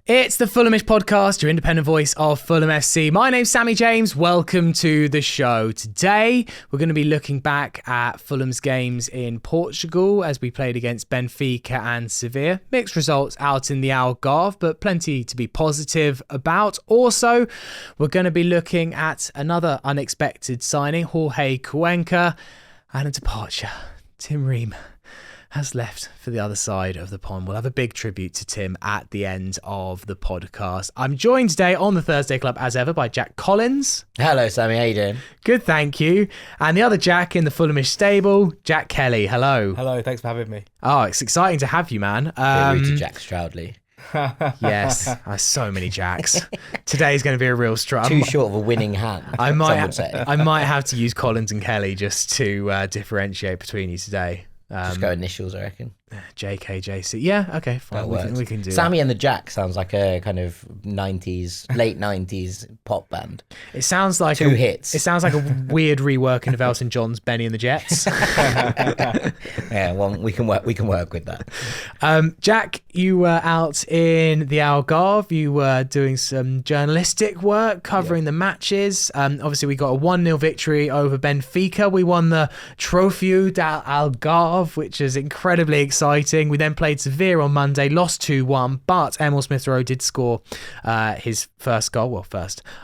It's the Fulhamish podcast, your independent voice of Fulham FC. My name's Sammy James. Welcome to the show. Today, we're going to be looking back at Fulham's games in Portugal as we played against Benfica and Sevilla. Mixed results out in the Algarve, but plenty to be positive about. Also, we're going to be looking at another unexpected signing, Jorge Cuenca, and a departure. Tim Ream has left for the other side of the pond. We'll have a big tribute to Tim at the end of the podcast. I'm joined today on the Thursday Club, as ever, by Jack Collins. Hello, Sammy. How you doing? Good, thank you. And the other Jack in the Fulhamish stable, Jack Kelly. Hello. Hello, thanks for having me. Oh, it's exciting to have you, man. To Jack Stroudley. Yes, so many Jacks. Today's going to be a real struggle. Too short of a winning hand. I might have to use Collins and Kelly just to differentiate between you today. Just go initials, I reckon. JKJC. Yeah, okay, fine. We can do Sammy that. and the Jack sounds like a kind of 90s, late 90s pop band. It sounds like two hits. It sounds like a weird reworking of Elton John's Benny and the Jets. Yeah, well, we can work with that. Jack, you were out in the Algarve. You were doing some journalistic work covering the matches. Obviously, we got a 1-0 victory over Benfica. We won the Trofeo del Algarve, which is incredibly exciting. We then played Sevilla on Monday, lost 2-1, but Emile Rowe did score his first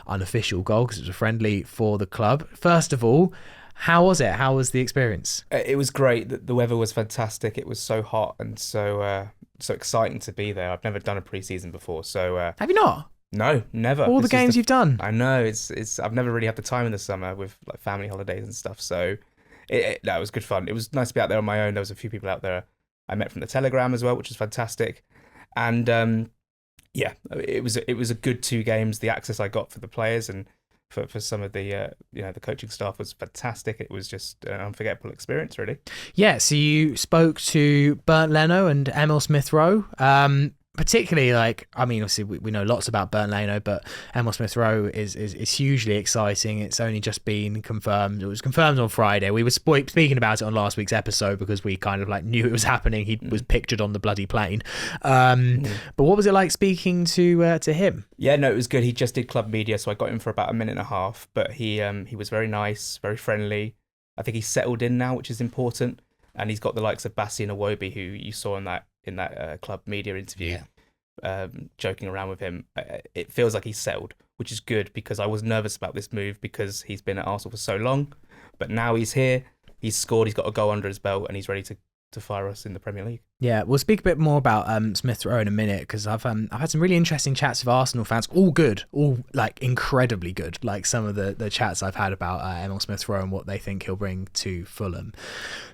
unofficial goal because it was a friendly for the club. First of all, how was it? How was the experience? It was great. The weather was fantastic. It was so hot and so exciting to be there. I've never done a preseason before, so have you not? No, never. All the games you've done. I know. It's. I've never really had the time in the summer with like family holidays and stuff. So it was good fun. It was nice to be out there on my own. There was a few people out there I met from the Telegram as well, which was fantastic. And it was a good 2 games. The access I got for the players and for some of the the coaching staff was fantastic. It was just an unforgettable experience, really. Yeah. So you spoke to Bernd Leno and Emile Rowe. Particularly, obviously we know lots about Bernd Leno, but Emile Rowe is hugely exciting. It's only just been confirmed. It was confirmed on Friday. We were speaking about it on last week's episode because we kind of knew it was happening. He was pictured on the bloody plane. But what was it like speaking to him? Yeah, no, it was good. He just did club media, so I got him for about a minute and a half. But he was very nice, very friendly. I think he's settled in now, which is important. And he's got the likes of Bassi and Iwobi, who you saw in that club media interview, joking around with him. It feels like he's settled, which is good because I was nervous about this move because he's been at Arsenal for so long. But now he's here, he's scored, he's got a goal under his belt, and he's ready to fire us in the Premier League. Yeah, we'll speak a bit more about Rowe in a minute because I've had some really interesting chats with Arsenal fans, all good, all incredibly good, like some of the chats I've had about Emile Rowe and what they think he'll bring to Fulham.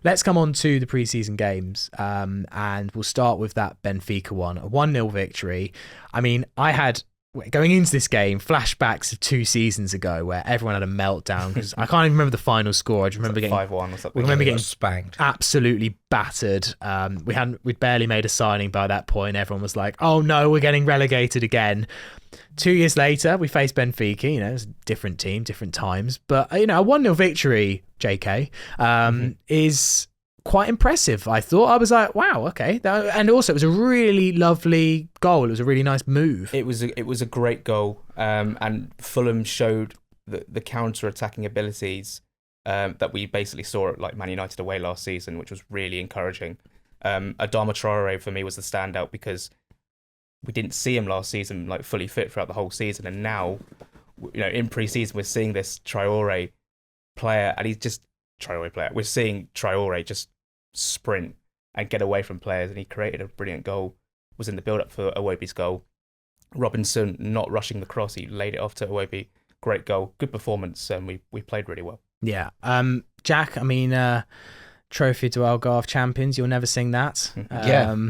Let's come on to the preseason games and we'll start with that Benfica one, a 1-0 victory. I mean, I had, going into this game, flashbacks of 2 seasons ago where everyone had a meltdown because I can't even remember the final score. I just remember getting 5-1 or something. We remember getting spanked, absolutely battered. We'd barely made a signing by that point. Everyone was like, "Oh no, we're getting relegated again." 2 years later, we faced Benfica. It's a different team, different times, but a 1-0 victory, JK, is quite impressive. I thought. I was like, wow, okay. And also it was a really lovely goal. It was a really nice move. It was a great goal, and Fulham showed the counter-attacking abilities that we basically saw at Man United away last season, which was really encouraging. Adama Traore for me was the standout because we didn't see him last season fully fit throughout the whole season, and now in pre-season we're seeing this Traore player, and he's just Traore player. We're seeing Traore just sprint and get away from players, and he created a brilliant goal. Was in the build-up for Iwobi's goal. Robinson not rushing the cross, he laid it off to Iwobi. Great goal, good performance, and we played really well. Yeah, Jack. I mean, Trophy to Algarve champions. You'll never sing that.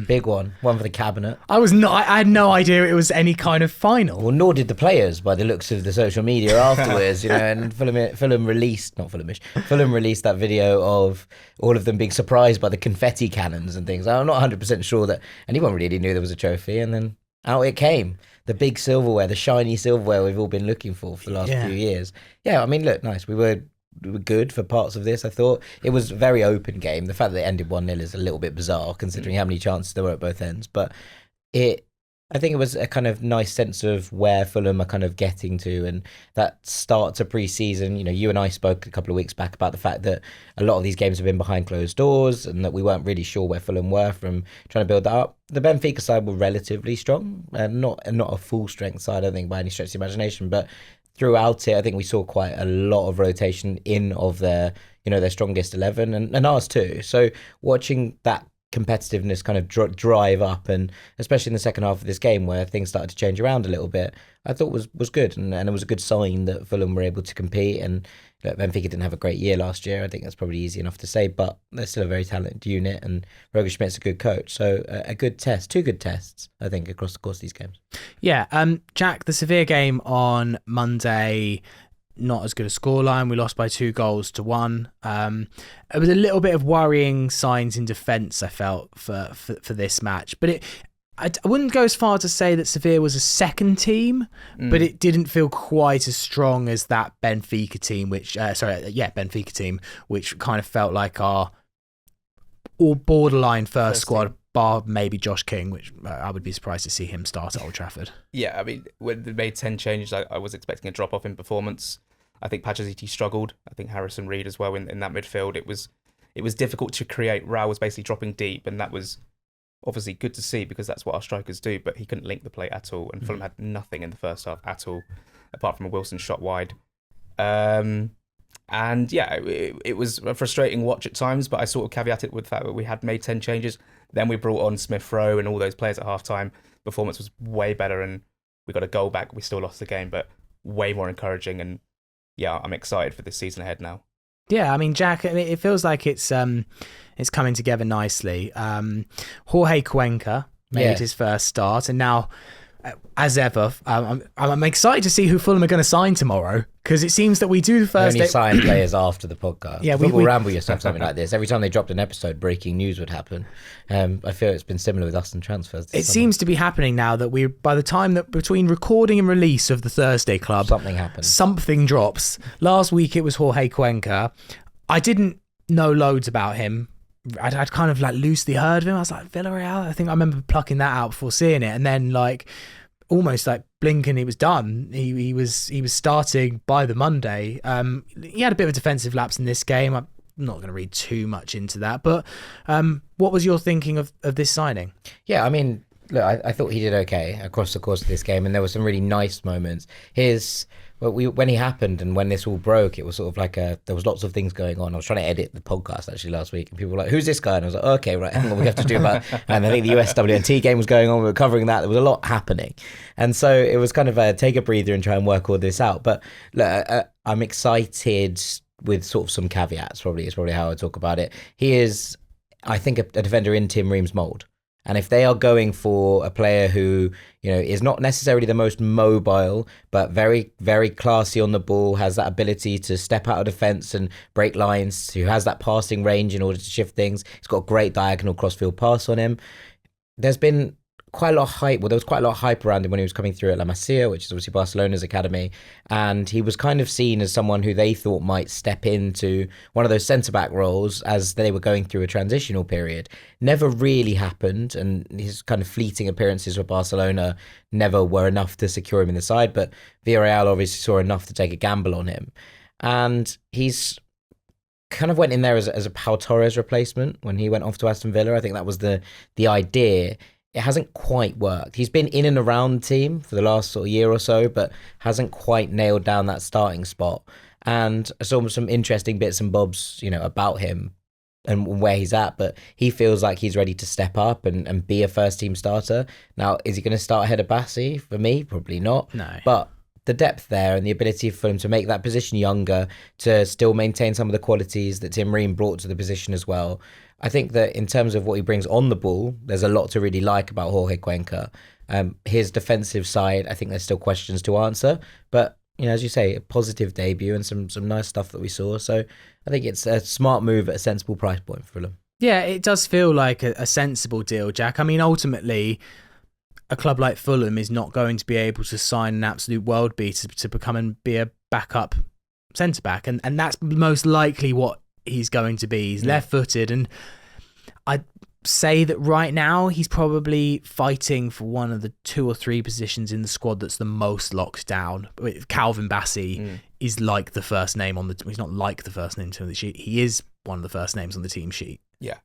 Big one for the cabinet. I had no idea it was any kind of final. Well, nor did the players by the looks of the social media afterwards. And Fulham released that video of all of them being surprised by the confetti cannons and things. I'm not 100% sure that anyone really knew there was a trophy, and then out it came. The big silverware, the shiny silverware we've all been looking for the last few years. Yeah, I mean, look, nice. We were good for parts of this. I thought it was a very open game. The fact that it ended 1-0 is a little bit bizarre considering how many chances there were at both ends, but it I think it was a kind of nice sense of where Fulham are kind of getting to, and that start to pre-season. You and I spoke a couple of weeks back about the fact that a lot of these games have been behind closed doors, and that we weren't really sure where Fulham were from trying to build that up. The Benfica side were relatively strong, and not a full strength side, I don't think, by any stretch of the imagination, but throughout it, I think we saw quite a lot of rotation in of their strongest 11 and ours too. So watching that competitiveness kind of drive up, and especially in the second half of this game where things started to change around a little bit, I thought was good, and it was a good sign that Fulham were able to compete. And Benfica didn't have a great year last year. I think that's probably easy enough to say, but they're still a very talented unit, and Roger Schmidt's a good coach. So a good test, two good tests, I think, across the course of these games. Yeah, Jack, the Sevilla game on Monday, not as good a scoreline. We lost by 2-1. It was a little bit of worrying signs in defence, I felt, for this match. But I wouldn't go as far to say that Sevilla was a second team, but it didn't feel quite as strong as that Benfica team, Benfica team, which kind of felt like our all borderline first squad, team, bar maybe Josh King, which I would be surprised to see him start at Old Trafford. Yeah, I mean, when they made 10 changes, I was expecting a drop-off in performance. I think Pachaziti struggled. I think Harrison Reed as well in that midfield. It was difficult to create. Rowe was basically dropping deep, and that was obviously good to see because that's what our strikers do, but he couldn't link the play at all, and Fulham had nothing in the first half at all, apart from a Wilson shot wide. And yeah, it was a frustrating watch at times, but I sort of caveated with the fact that we had made 10 changes. Then we brought on Smith Rowe and all those players at half-time. Performance was way better, and we got a goal back. We still lost the game, but way more encouraging. And yeah, I'm excited for this season ahead now. Yeah, I mean, Jack, it feels like it's coming together nicely. Jorge Cuenca made his first start, and now, as ever, I'm excited to see who Fulham are going to sign tomorrow, because it seems that we do the first. Only sign players after the podcast. Yeah, we ramble yourself something like this. Every time they dropped an episode, breaking news would happen. I feel it's been similar with us and transfers. It seems to be happening now that by the time that between recording and release of the Thursday Club, something happens. Something drops. Last week it was Jorge Cuenca. I didn't know loads about him. I'd kind of like loosely heard of him. I was like, Villarreal? I think I remember plucking that out before seeing it. And then like almost like blink and he was done. He was starting by the Monday. He had a bit of a defensive lapse in this game. I'm not going to read too much into that. But what was your thinking of this signing? Yeah, I mean, look, I thought he did okay across the course of this game. And there were some really nice moments. When he happened and when this all broke, it was sort of like there was lots of things going on. I was trying to edit the podcast actually last week, and people were like, "Who's this guy?" And I was like, "Okay, right, hang on, we have to do about." And I think the USWNT game was going on. We were covering that. There was a lot happening, and so it was kind of take a breather and try and work all this out. But look, I'm excited with sort of some caveats. Is probably how I talk about it. He is, I think, a defender in Tim Ream's mould. And if they are going for a player who, is not necessarily the most mobile, but very, very classy on the ball, has that ability to step out of defence and break lines, who has that passing range in order to shift things, he's got a great diagonal crossfield pass on him. There's been quite a lot of hype. Well, there was quite a lot of hype around him when he was coming through at La Masia, which is obviously Barcelona's academy. And he was kind of seen as someone who they thought might step into one of those centre-back roles as they were going through a transitional period. Never really happened. And his kind of fleeting appearances with Barcelona never were enough to secure him in the side. But Villarreal obviously saw enough to take a gamble on him. And he's kind of went in there as a Pau Torres replacement when he went off to Aston Villa. I think that was the idea. It hasn't quite worked. He's been in and around the team for the last sort of year or so, but hasn't quite nailed down that starting spot. And I saw some interesting bits and bobs, about him and where he's at, but he feels like he's ready to step up and be a first team starter. Now, is he going to start ahead of Bassi? For me, probably not. No. But the depth there and the ability for him to make that position younger, to still maintain some of the qualities that Tim Ream brought to the position as well. I think that in terms of what he brings on the ball, there's a lot to really like about Jorge Cuenca. His defensive side, I think there's still questions to answer. But, as you say, a positive debut and some nice stuff that we saw. So I think it's a smart move at a sensible price point for Fulham. Yeah, it does feel like a sensible deal, Jack. I mean, ultimately, a club like Fulham is not going to be able to sign an absolute world beater to become and be a backup centre-back. And that's most likely what he's going to be. He's left-footed, and say that right now he's probably fighting for one of the 2 or 3 positions in the squad that's the most locked down. Calvin Bassey is like the first name on the. He's not like the first name on the sheet. He is one of the first names on the team sheet. Yeah,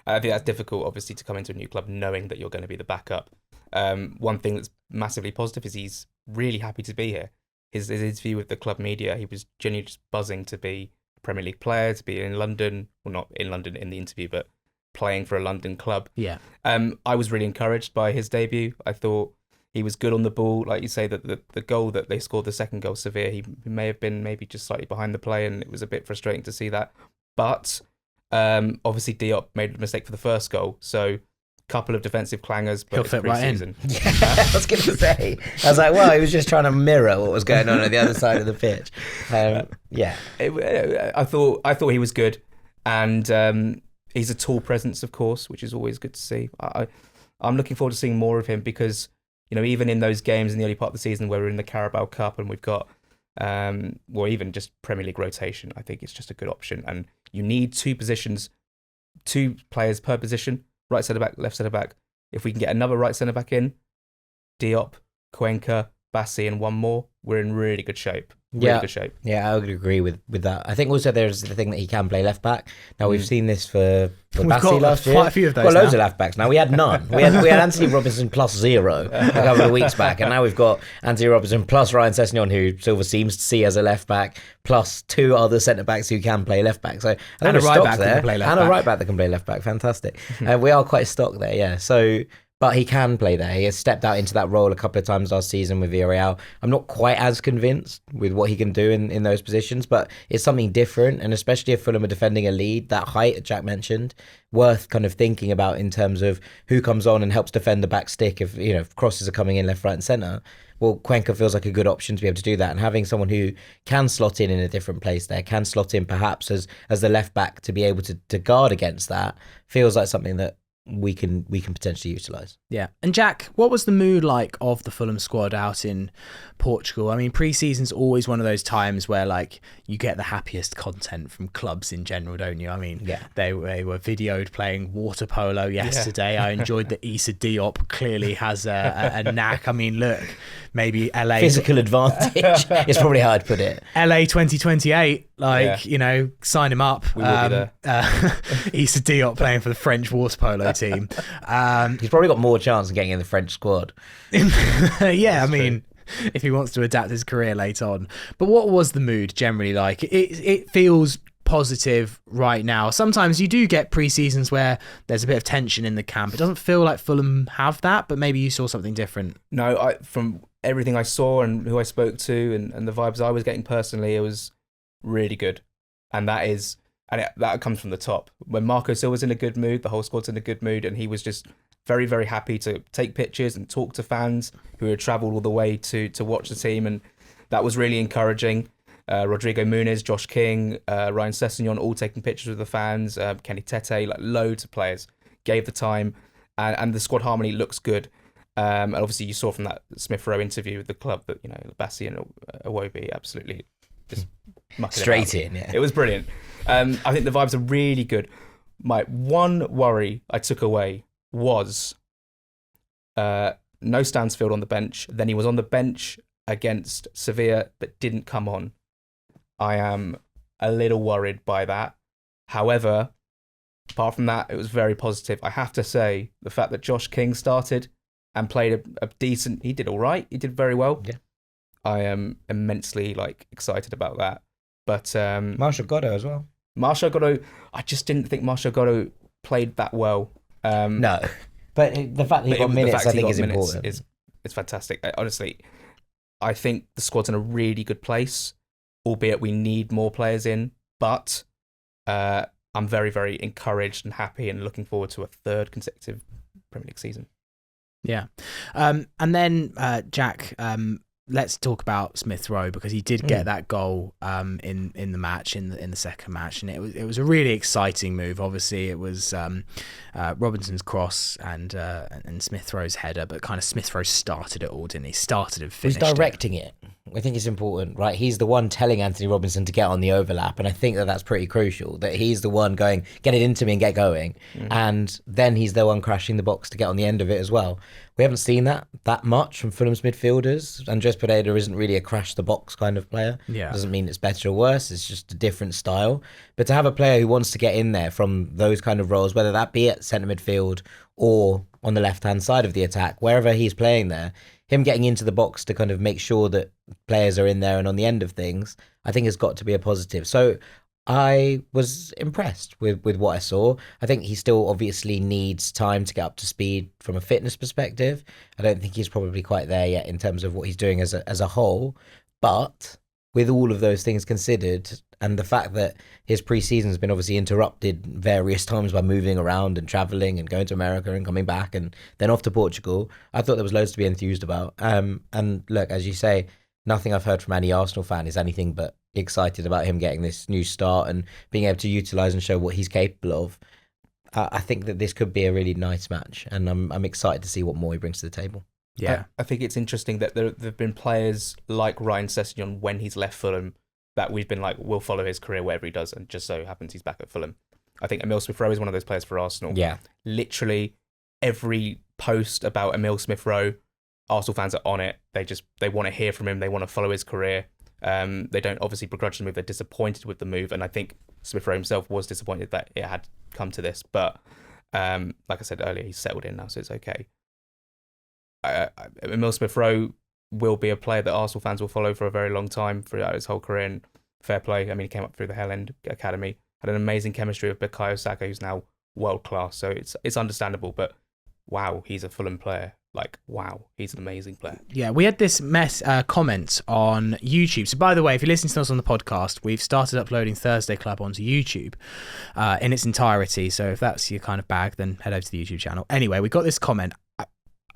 I think that's difficult, obviously, to come into a new club knowing that you're going to be the backup. One thing that's massively positive is he's really happy to be here. His interview with the club media, he was genuinely just buzzing to be a Premier League player, to be in London. Well, not in London in the interview, but playing for a London club. Yeah. I was really encouraged by his debut. I thought he was good on the ball. Like you say, that the goal that they scored, the second goal, Sevilla, he may have been maybe just slightly behind the play, and it was a bit frustrating to see that. But obviously Diop made a mistake for the first goal, so couple of defensive clangers, but He'll it's fit right in. pre-season. Yeah, I was going to say. I was like, well, he was just trying to mirror what was going on the other side of the pitch. Yeah. I thought he was good, and he's a tall presence, of course, which is always good to see. I'm looking forward to seeing more of him because, even in those games in the early part of the season where we're in the Carabao Cup and we've got, or even just Premier League rotation, I think it's just a good option. And you need 2 players per position. Right centre back, left centre back. If we can get another right centre back in, Diop, Cuenca, Bassey, and one more, we're in really good shape. Good shape. Yeah, I would agree with that. I think also there's the thing that he can play left back. Now we've seen this for Bassey last year. Quite a few of those. We've got loads of left backs. Now we had none. We had Anthony Robinson plus 0 a couple of weeks back, and now we've got Anthony Robinson plus Ryan Sessegnon, who Silver seems to see as a left back, plus 2 other centre backs who can play left back. So and a right back that can play left back. And a right back that can play left back. Fantastic. We are quite stocked there. Yeah. So. But he can play there. He has stepped out into that role a couple of times last season with Villarreal. I'm not quite as convinced with what he can do in those positions, but it's something different. And especially if Fulham are defending a lead, that height that Jack mentioned, worth kind of thinking about in terms of who comes on and helps defend the back stick if crosses are coming in left, right and centre. Well, Cuenca feels like a good option to be able to do that. And having someone who can slot in a different place there, can slot in perhaps as the left back to be able to guard against that, feels like something that we can potentially utilise. Yeah. And Jack, what was the mood like of the Fulham squad out in Portugal? I mean, pre-season's always one of those times where like you get the happiest content from clubs in general, don't you? I mean, they were videoed playing water polo yesterday. Yeah. I enjoyed that Issa Diop clearly has a knack. I mean, look, maybe LA... Physical advantage is probably how I'd put it. LA 2028, sign him up. We will be there. Issa Diop playing for the French water polo team. He's probably got more chance of getting in the French squad. Yeah, I mean, if he wants to adapt his career later on. But what was the mood generally like? It feels positive right now. Sometimes you do get pre-seasons where there's a bit of tension in the camp. It doesn't feel like Fulham have that, but maybe you saw something different. No, from everything I saw and who I spoke to and the vibes I was getting personally, it was really good. And that comes from the top. When Marco Silva's in a good mood, the whole squad's in a good mood, and he was just very, very happy to take pictures and talk to fans who had travelled all the way to watch the team, and that was really encouraging. Rodrigo Muniz, Josh King, Ryan Sessegnon, all taking pictures with the fans. Kenny Tete, like loads of players gave the time, and the squad harmony looks good. And obviously, you saw from that Smith Rowe interview with the club that Bassey and Iwobi absolutely just straight in. Yeah, it was brilliant. I think the vibes are really good. My one worry I took away was no Stansfield on the bench. Then he was on the bench against Sevilla, but didn't come on. I am a little worried by that. However, apart from that, it was very positive. I have to say, the fact that Josh King started and played a decent... He did all right. He did very well. Yeah. I am immensely excited about that. But Martial Godot as well. Martial Godot, I just didn't think Martial Godot played that well. No, but the fact that he got minutes, I think, is important. It's fantastic. Honestly, I think the squad's in a really good place, albeit we need more players in. But I'm very, very encouraged and happy and looking forward to a third consecutive Premier League season. Yeah. And then, Jack, let's talk about Smith Rowe, because he did get that goal in the match, in the second match, and it was a really exciting move. Obviously, it was Robinson's cross and Smith Rowe's header, but kind of Smith Rowe started it all, didn't he? Started and finished. He's directing it. I think it's important, right? He's the one telling Anthony Robinson to get on the overlap, and I think that that's pretty crucial, that he's the one going, get it into me and get going, and then he's the one crashing the box to get on the end of it as well. We haven't seen that much from Fulham's midfielders. Andres Pereira isn't really a crash the box kind of player. Yeah. Doesn't mean it's better or worse, it's just a different style. But to have a player who wants to get in there from those kind of roles, whether that be at centre midfield or on the left-hand side of the attack, wherever he's playing there, him getting into the box to kind of make sure that players are in there and on the end of things, I think has got to be a positive. So I was impressed with what I saw. I think he still obviously needs time to get up to speed from a fitness perspective. I don't think he's probably quite there yet in terms of what he's doing as a whole. But with all of those things considered, and the fact that his pre-season has been obviously interrupted various times by moving around and travelling and going to America and coming back and then off to Portugal, I thought there was loads to be enthused about. And look, as you say, nothing I've heard from any Arsenal fan is anything but excited about him getting this new start and being able to utilise and show what he's capable of. I think that this could be a really nice match, and I'm excited to see what more he brings to the table. Yeah. I think it's interesting that there have been players like Ryan Sessegnon when he's left Fulham that we've been like, we'll follow his career whatever he does, and just so happens he's back at Fulham. I think Emile Smith-Rowe is one of those players for Arsenal. Yeah. Literally every post about Emile Smith-Rowe, Arsenal fans are on it. They want to hear from him. They want to follow his career. They don't obviously begrudge the move. They're disappointed with the move, and I think Smith-Rowe himself was disappointed that it had come to this. But like I said earlier, he's settled in now, so it's okay. Emile Smith-Rowe will be a player that Arsenal fans will follow for a very long time throughout his whole career, and fair play. I mean, he came up through the Hell End Academy, had an amazing chemistry with Bukayo Saka, who's now world class. So it's understandable, but wow, he's a Fulham player. Like, wow, he's an amazing player. Yeah, we had this comment on YouTube. So, by the way, if you're listening to us on the podcast, we've started uploading Thursday Club onto YouTube in its entirety. So, if that's your kind of bag, then head over to the YouTube channel. Anyway, we got this comment.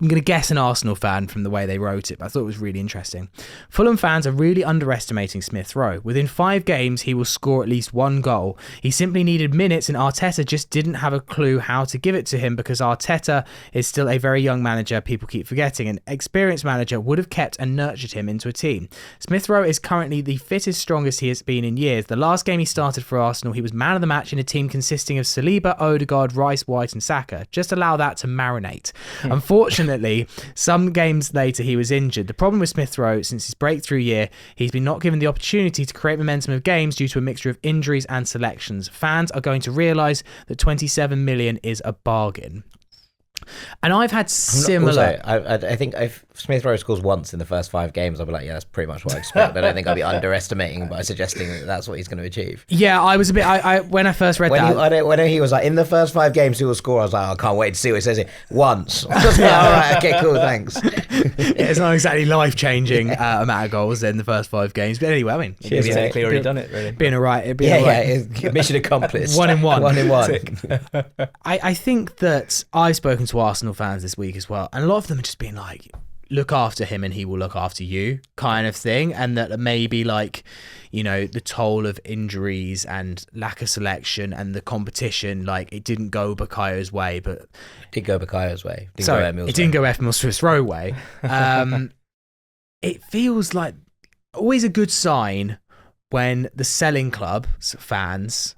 I'm going to guess an Arsenal fan from the way they wrote it, but I thought it was really interesting. Fulham fans are really underestimating Smith-Rowe. Within 5 games, he will score at least 1 goal. He simply needed minutes, and Arteta just didn't have a clue how to give it to him because Arteta is still a very young manager, people keep forgetting. An experienced manager would have kept and nurtured him into a team. Smith-Rowe is currently the fittest, strongest he has been in years. The last game he started for Arsenal, he was man of the match in a team consisting of Saliba, Odegaard, Rice, White and Saka. Just allow that to marinate. Unfortunately, some games later he was injured. The problem with Smith-Rowe since his breakthrough year, he's been not given the opportunity to create momentum of games due to a mixture of injuries and selections. Fans are going to realise that 27 million is a bargain. And I've had similar... Also, I think if Smith-Rowe scores once in the first 5 games, I'll be like, yeah, that's pretty much what I expect. I don't think I'll be underestimating by suggesting that that's what he's going to achieve. Yeah, I was a bit... when I first read that... When he was like, in the first 5 games he will score, I was like, I can't wait to see what it says here. Once. I was like, all right, okay, cool, thanks. Yeah, it's not exactly life-changing amount of goals in the first 5 games. But anyway, I mean... He's technically already done it, really. Being alright. Mission accomplished. 1 in 1. 1 in 1. I think that I've spoken to Arsenal fans this week as well, and a lot of them are just being like, look after him and he will look after you kind of thing, and that maybe like, you know, the toll of injuries and lack of selection and the competition, like it didn't go Bukayo's way, but it did go Bukayo's way. It didn't go Emile Smith-Rowe way. It feels like always a good sign when the selling club fans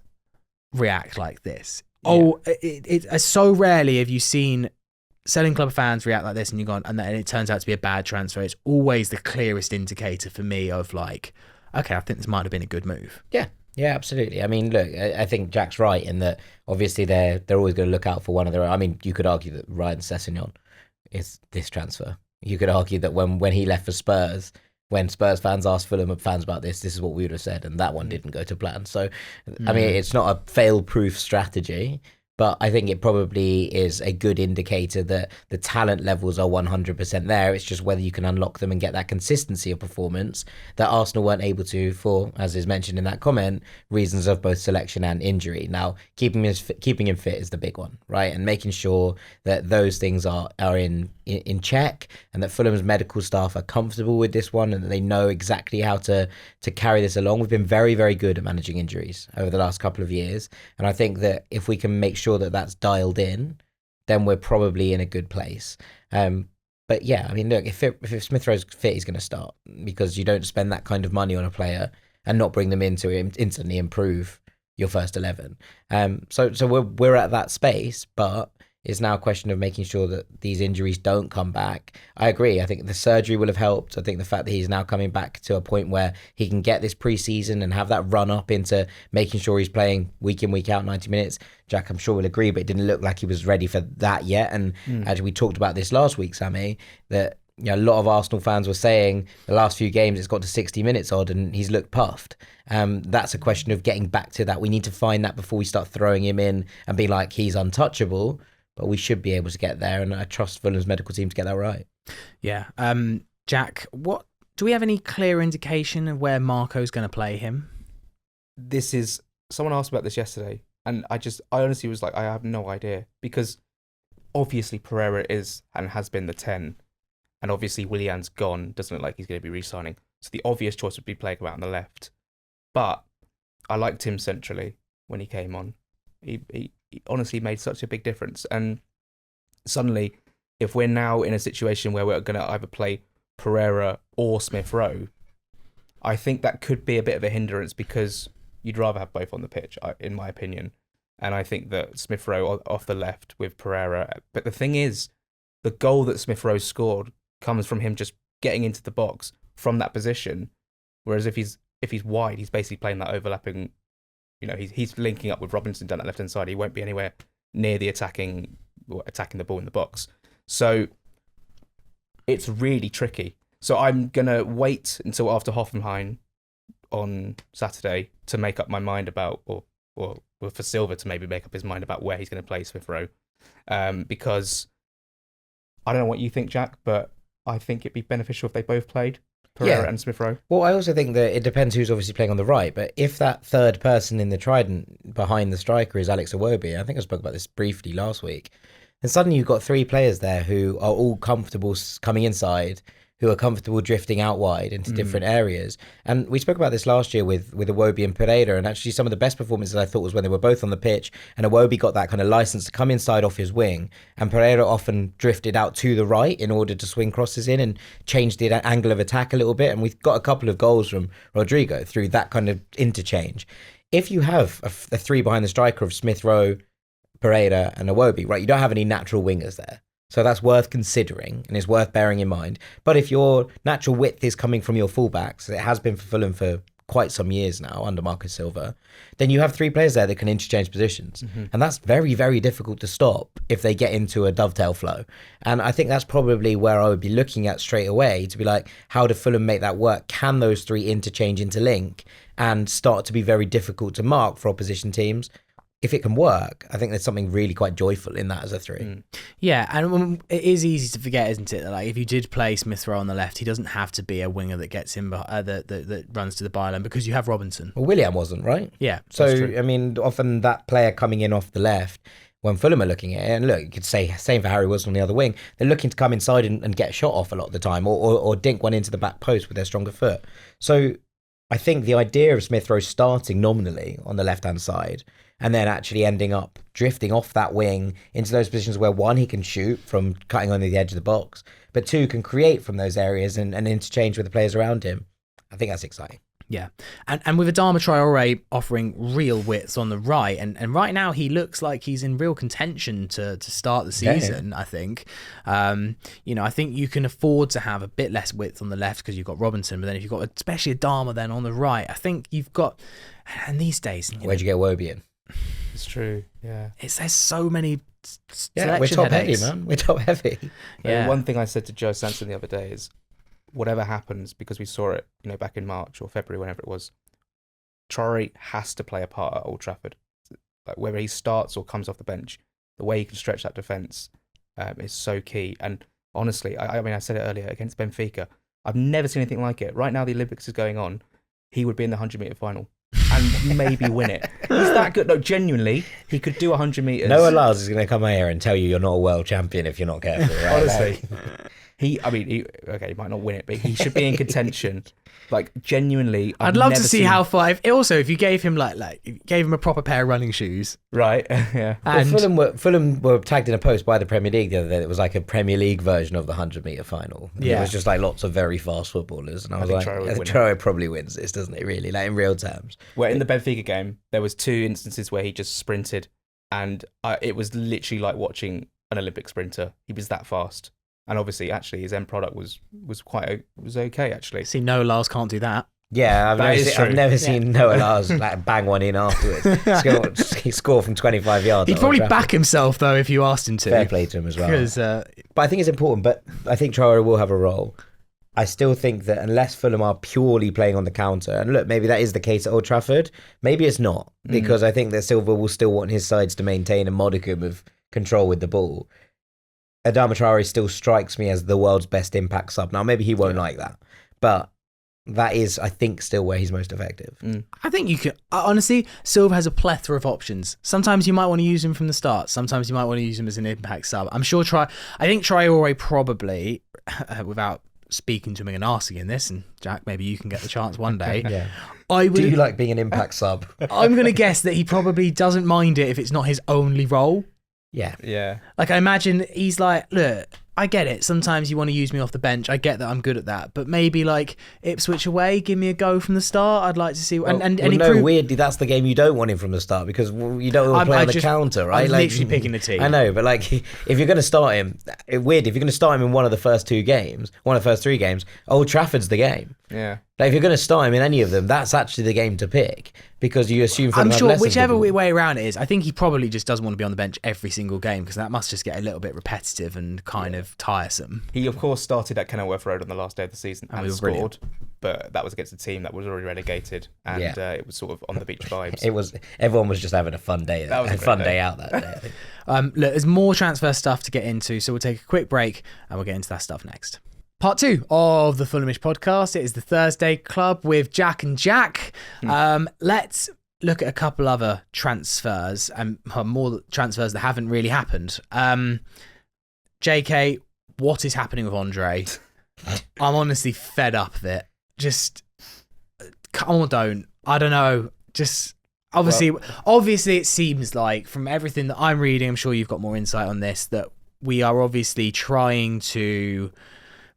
react like this. Yeah. So rarely have you seen selling club fans react like this and you're gone, and it turns out to be a bad transfer. It's always the clearest indicator for me of like, okay, I think this might have been a good move. Yeah, absolutely. I mean, look, I think Jack's right in that obviously they're always going to look out for one of their own. I mean, you could argue that Ryan Sessegnon is this transfer. You could argue that when he left for Spurs, when Spurs fans asked Fulham fans about this is what we would have said, and that one didn't go to plan. So, I mean, it's not a fail-proof strategy, but I think it probably is a good indicator that the talent levels are 100% there. It's just whether you can unlock them and get that consistency of performance that Arsenal weren't able to for, as is mentioned in that comment, reasons of both selection and injury. Now, keeping him fit is the big one, right? And making sure that those things are in check, and that Fulham's medical staff are comfortable with this one and that they know exactly how to carry this along. We've been very, very good at managing injuries over the last couple of years, and I think that if we can make sure that that's dialed in, then we're probably in a good place. But yeah, I mean, look, if Smith Rowe's fit, he's going to start, because you don't spend that kind of money on a player and not bring them in to instantly improve your first 11. So we're at that space, but it's now a question of making sure that these injuries don't come back. I agree. I think the surgery will have helped. I think the fact that he's now coming back to a point where he can get this pre-season and have that run up into making sure he's playing week in, week out, 90 minutes. Jack, I'm sure will agree, but it didn't look like he was ready for that yet. And as we talked about this last week, Sammy, that a lot of Arsenal fans were saying the last few games it's got to 60 minutes odd and he's looked puffed. That's a question of getting back to that. We need to find that before we start throwing him in and be like, he's untouchable. But we should be able to get there, and I trust Fulham's medical team to get that right. Yeah. Jack, what do we have any clear indication of where Marco's going to play him? Someone asked about this yesterday, and I honestly was like, I have no idea, because obviously Pereira is and has been the 10, and obviously Willian's gone, doesn't look like he's going to be re-signing. So the obvious choice would be playing him out on the left. But I liked him centrally when he came on. He honestly made such a big difference. And suddenly, if we're now in a situation where we're going to either play Pereira or Smith Rowe, I think that could be a bit of a hindrance, because you'd rather have both on the pitch, in my opinion. And I think that Smith Rowe off the left with Pereira. But the thing is, the goal that Smith Rowe scored comes from him just getting into the box from that position. Whereas if he's wide, he's basically playing that overlapping. He's linking up with Robinson down that left-hand side. He won't be anywhere near the attacking the ball in the box. So it's really tricky. So I'm going to wait until after Hoffenheim on Saturday to make up my mind about, or for Silva to maybe make up his mind about where he's going to play Smith Rowe. Because I don't know what you think, Jack, but I think it'd be beneficial if they both played. Pereira and Smith Rowe. Well, I also think that it depends who's obviously playing on the right, but if that third person in the trident behind the striker is Alex Iwobi, I think I spoke about this briefly last week, then suddenly you've got three players there who are all comfortable coming inside, who are comfortable drifting out wide into different areas. And we spoke about this last year with Iwobi and Pereira, and actually some of the best performances I thought was when they were both on the pitch and Iwobi got that kind of license to come inside off his wing, and Pereira often drifted out to the right in order to swing crosses in and change the angle of attack a little bit. And we've got a couple of goals from Rodrigo through that kind of interchange. If you have a three behind the striker of Smith Rowe, Pereira and Iwobi, right, you don't have any natural wingers there. So that's worth considering and is worth bearing in mind. But if your natural width is coming from your fullbacks, it has been for Fulham for quite some years now under Marco Silva, then you have three players there that can interchange positions. And that's very, very difficult to stop if they get into a dovetail flow. And I think that's probably where I would be looking at straight away, to be like, how do Fulham make that work? Can those three interchange, interlink, and start to be very difficult to mark for opposition teams? If it can work, I think there's something really quite joyful in that as a three. Yeah, and it is easy to forget, isn't it? That like if you did play Smith Rowe on the left, he doesn't have to be a winger that gets him that runs to the byline, because you have Robinson. Well, Willian wasn't, right? Yeah. So I mean, often that player coming in off the left, when Fulham are looking at it, and look, you could say same for Harry Wilson on the other wing, they're looking to come inside and get shot off a lot of the time, or dink one into the back post with their stronger foot. So I think the idea of Smith Rowe starting nominally on the left hand side, and then actually ending up drifting off that wing into those positions where, one, he can shoot from cutting under the edge of the box, but two, can create from those areas and interchange with the players around him. I think that's exciting. Yeah. And with Adama Traore offering real widths on the right, and right now he looks like he's in real contention to start the season, I think. I think you can afford to have a bit less width on the left because you've got Robinson, but then if you've got especially Adama then on the right, I think you've got, and these days... Where'd you get Iwobi in? It's true, yeah. There's so many we're top headaches. heavy, man. We're top heavy. Yeah. One thing I said to Joe Sanson the other day is, whatever happens, because we saw it, back in March or February, whenever it was, Traore has to play a part at Old Trafford. Like whether he starts or comes off the bench, the way he can stretch that defence is so key. And honestly, I said it earlier, against Benfica, I've never seen anything like it. Right now, the Olympics is going on. He would be in the 100-metre final and maybe win it. He's that good. No, genuinely, he could do 100 metres. Noah Lars is going to come here and tell you you're not a world champion if you're not careful. Right? Honestly. he might not win it, but he should be in contention. Like, genuinely, I'd love to see how far. If you gave him gave him a proper pair of running shoes, right? Yeah. and Fulham were tagged in a post by the Premier League the other day. It was like a Premier League version of the 100-meter final. And Yeah. it was just like lots of very fast footballers, and I was think like, Troy would win Troy probably wins this, doesn't it? Really, like in real terms. Where in the Benfica game, there was 2 instances where he just sprinted, and it was literally like watching an Olympic sprinter. He was that fast, and obviously, actually, his end product was okay. Actually, see, no, Lars can't do that. Yeah, I've never seen Noah Lars like bang one in afterwards. He scored from 25 yards. He'd probably back himself though if you asked him to. Fair play to him as well. Because, but I think it's important. But I think Traore will have a role. I still think that unless Fulham are purely playing on the counter, and look, maybe that is the case at Old Trafford, maybe it's not, because I think that Silva will still want his sides to maintain a modicum of control with the ball. Adama Traore still strikes me as the world's best impact sub. Now, maybe he won't like that, but that is, I think, still where he's most effective. I think you could, honestly, Silva has a plethora of options. Sometimes you might want to use him from the start. Sometimes you might want to use him as an impact sub. I think Traore probably, without speaking to him and asking him this, and Jack, maybe you can get the chance one day. Yeah. Do you like being an impact sub? I'm going to guess that he probably doesn't mind it if it's not his only role. Yeah. Yeah. Like, I imagine he's like, look, I get it. Sometimes you want to use me off the bench. I get that I'm good at that. But maybe like Ipswich away, give me a go from the start. I'd like to see. Weirdly, that's the game you don't want him from the start because you don't want to play on the counter, right? I'm literally picking the team. I know, but like if you're going to start him, if you're going to start him in one of the first 3 games, Old Trafford's the game. Yeah. Like, if you're going to start him in any of them, that's actually the game to pick because you assume. I'm sure whichever way around it is, I think he probably just doesn't want to be on the bench every single game because that must just get a little bit repetitive and kind of tiresome. He of course started at Kenilworth Road on the last day of the season and scored, brilliant. but that was against a team that was already relegated, and it was sort of on the beach vibes. Everyone was just having a fun day. That was a fun day out that day. I think. Look, there's more transfer stuff to get into, so we'll take a quick break and we'll get into that stuff next. Part 2 of the Fulhamish podcast. It is the Thursday Club with Jack and Jack. Let's look at a couple other transfers and more transfers that haven't really happened. JK, what is happening with André? I'm honestly fed up of it. Just, come on, don't. I don't know. Just, obviously it seems like from everything that I'm reading, I'm sure you've got more insight on this, that we are obviously trying to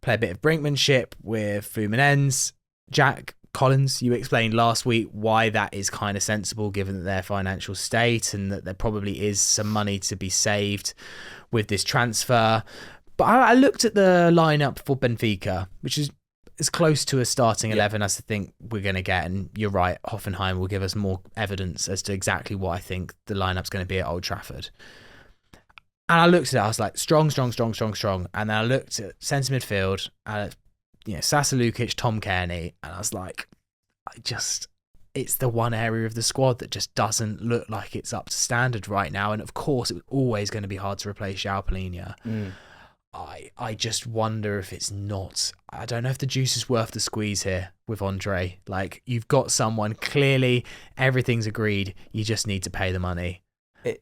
play a bit of brinkmanship with Fluminense. Jack Collins, you explained last week why that is kind of sensible given their financial state and that there probably is some money to be saved with this transfer. But I looked at the lineup for Benfica, which is as close to a starting 11 as I think we're going to get. And you're right, Hoffenheim will give us more evidence as to exactly what I think the lineup's going to be at Old Trafford. And I looked at it, I was like, strong. And then I looked at centre midfield, and Sasa Lukic, Tom Kearney, and I was like, it's the one area of the squad that just doesn't look like it's up to standard right now. And of course, it was always going to be hard to replace João Palhinha. I just wonder if it's not. I don't know if the juice is worth the squeeze here with André. Like, you've got someone, clearly everything's agreed, you just need to pay the money.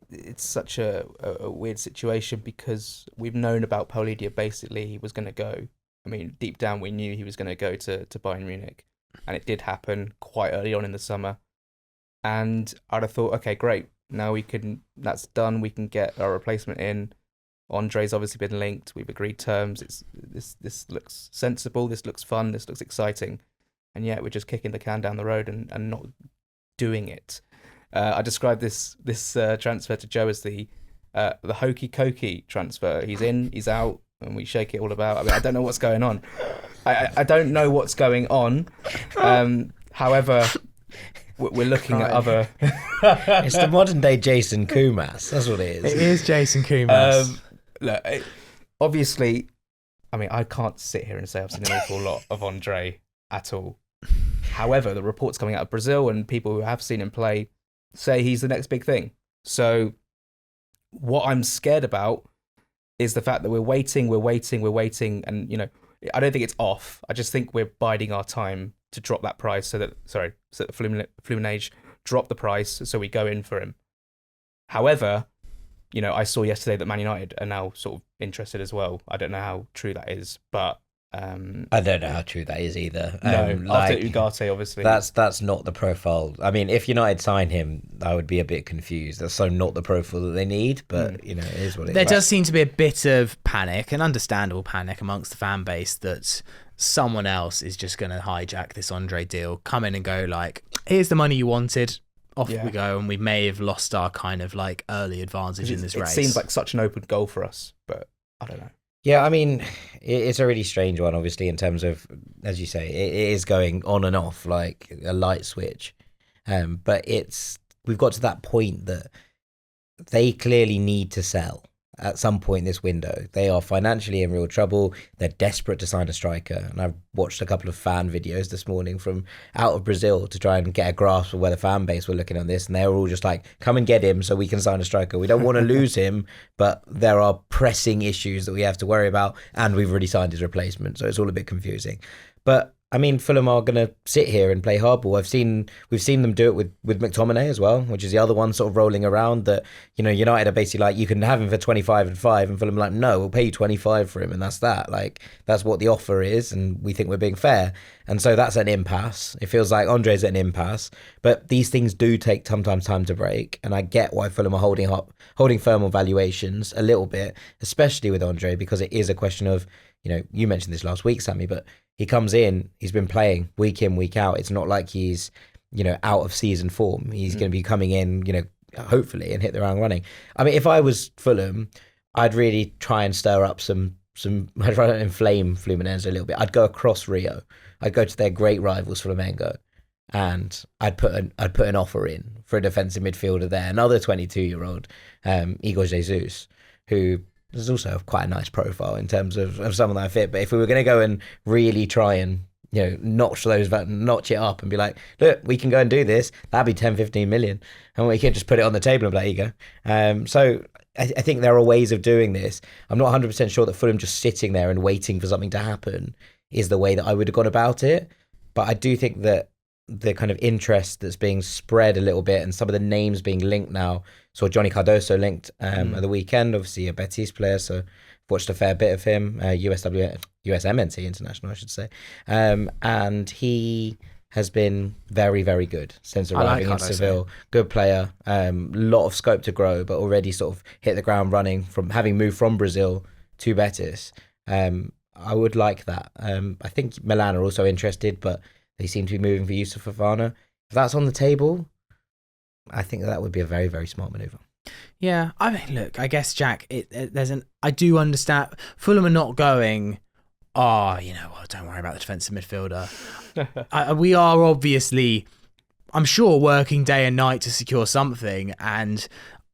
It's such a weird situation because we've known about Paulinho. Basically, he was going to go. I mean, deep down, we knew he was going to go to Bayern Munich. And it did happen quite early on in the summer. And I'd have thought, okay, great. Now that's done. We can get our replacement in. Andre's obviously been linked. We've agreed terms. This looks sensible. This looks fun. This looks exciting. And yet we're just kicking the can down the road and not doing it. I described this transfer to Joe as the hokey cokey transfer. He's in, he's out, and we shake it all about. I mean, I don't know what's going on. I don't know what's going on. However, we're looking at other. It's the modern day Jason Kumas. That's what it is. It is Jason Kumas. Look, obviously, I mean, I can't sit here and say I've seen an awful lot of André at all. However, the reports coming out of Brazil and people who have seen him play say he's the next big thing. So what I'm scared about is the fact that we're waiting, and I don't think it's off. I just think we're biding our time to drop that price so that Fluminense drop the price so we go in for him. However, I saw yesterday that Man United are now sort of interested as well. I don't know how true that is, but I don't know how true that is either. no, after Ugarte, obviously. That's not the profile. I mean, if United sign him, I would be a bit confused. That's so not the profile that they need, but it is what it is. There does seem to be a bit of panic, an understandable panic amongst the fan base that someone else is just going to hijack this André deal, come in and go like, here's the money you wanted, off we go, and we may have lost our kind of like early advantage in this race. It seems like such an open goal for us, but I don't know. Yeah, I mean, it's a really strange one, obviously, in terms of, as you say, it is going on and off like a light switch. But we've got to that point that they clearly need to sell at some point this window. They are financially in real trouble. They're desperate to sign a striker. And I've watched a couple of fan videos this morning from out of Brazil to try and get a grasp of where the fan base were looking at this. And they were all just like, come and get him so we can sign a striker. We don't want to lose him, but there are pressing issues that we have to worry about. And we've already signed his replacement. So it's all a bit confusing. But I mean, Fulham are going to sit here and play hardball. We've seen them do it with McTominay as well, which is the other one sort of rolling around that, United are basically like, you can have him for 25 and 5, and Fulham are like, no, we'll pay you 25 for him, and that's that. Like, that's what the offer is, and we think we're being fair. And so that's an impasse. It feels like Andre's at an impasse, but these things do take sometimes time to break, and I get why Fulham are holding firm on valuations a little bit, especially with Andre, because it is a question of, you mentioned this last week, Sammy, but he comes in, he's been playing week in, week out. It's not like he's, out of season form. He's going to be coming in, hopefully, and hit the ground running. I mean, if I was Fulham, I'd really try and stir up I'd try to inflame Fluminense a little bit. I'd go across Rio. I'd go to their great rivals, Flamengo, and I'd put an offer in for a defensive midfielder there, another 22-year-old, Igor Jesus, who there's also quite a nice profile in terms of someone that I fit. But if we were going to go and really try and, notch it up and be like, look, we can go and do this, that'd be 10, 15 million. And we could just put it on the table and be like, here you go. So I think there are ways of doing this. I'm not 100% sure that Fulham just sitting there and waiting for something to happen is the way that I would have gone about it. But I do think that the kind of interest that's being spread a little bit and some of the names being linked now. So Johnny Cardoso linked at the weekend, obviously a Betis player, so watched a fair bit of him, USMNT international, I should say. And he has been very, very good since arriving in Seville. Good player, lot of scope to grow, but already sort of hit the ground running from having moved from Brazil to Betis. I would like that. I think Milan are also interested, but they seem to be moving for Yusuf Fofana. If that's on the table, I think that would be a very, very smart manoeuvre. Yeah, I mean, look, I guess, Jack, I do understand. Fulham are not going, don't worry about the defensive midfielder. We are obviously, I'm sure, working day and night to secure something. And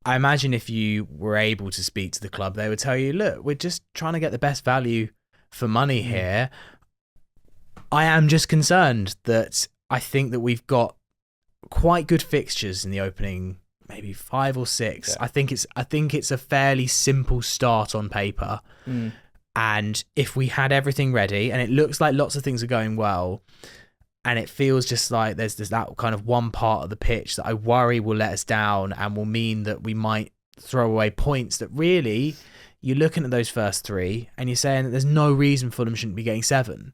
I imagine if you were able to speak to the club, they would tell you, look, we're just trying to get the best value for money here. I am just concerned that I think that we've got quite good fixtures in the opening, maybe 5 or 6. Yeah. I think it's a fairly simple start on paper. And if we had everything ready, and it looks like lots of things are going well, and it feels just like there's that kind of one part of the pitch that I worry will let us down and will mean that we might throw away points that really, you're looking at those first 3 and you're saying that there's no reason Fulham shouldn't be getting 7.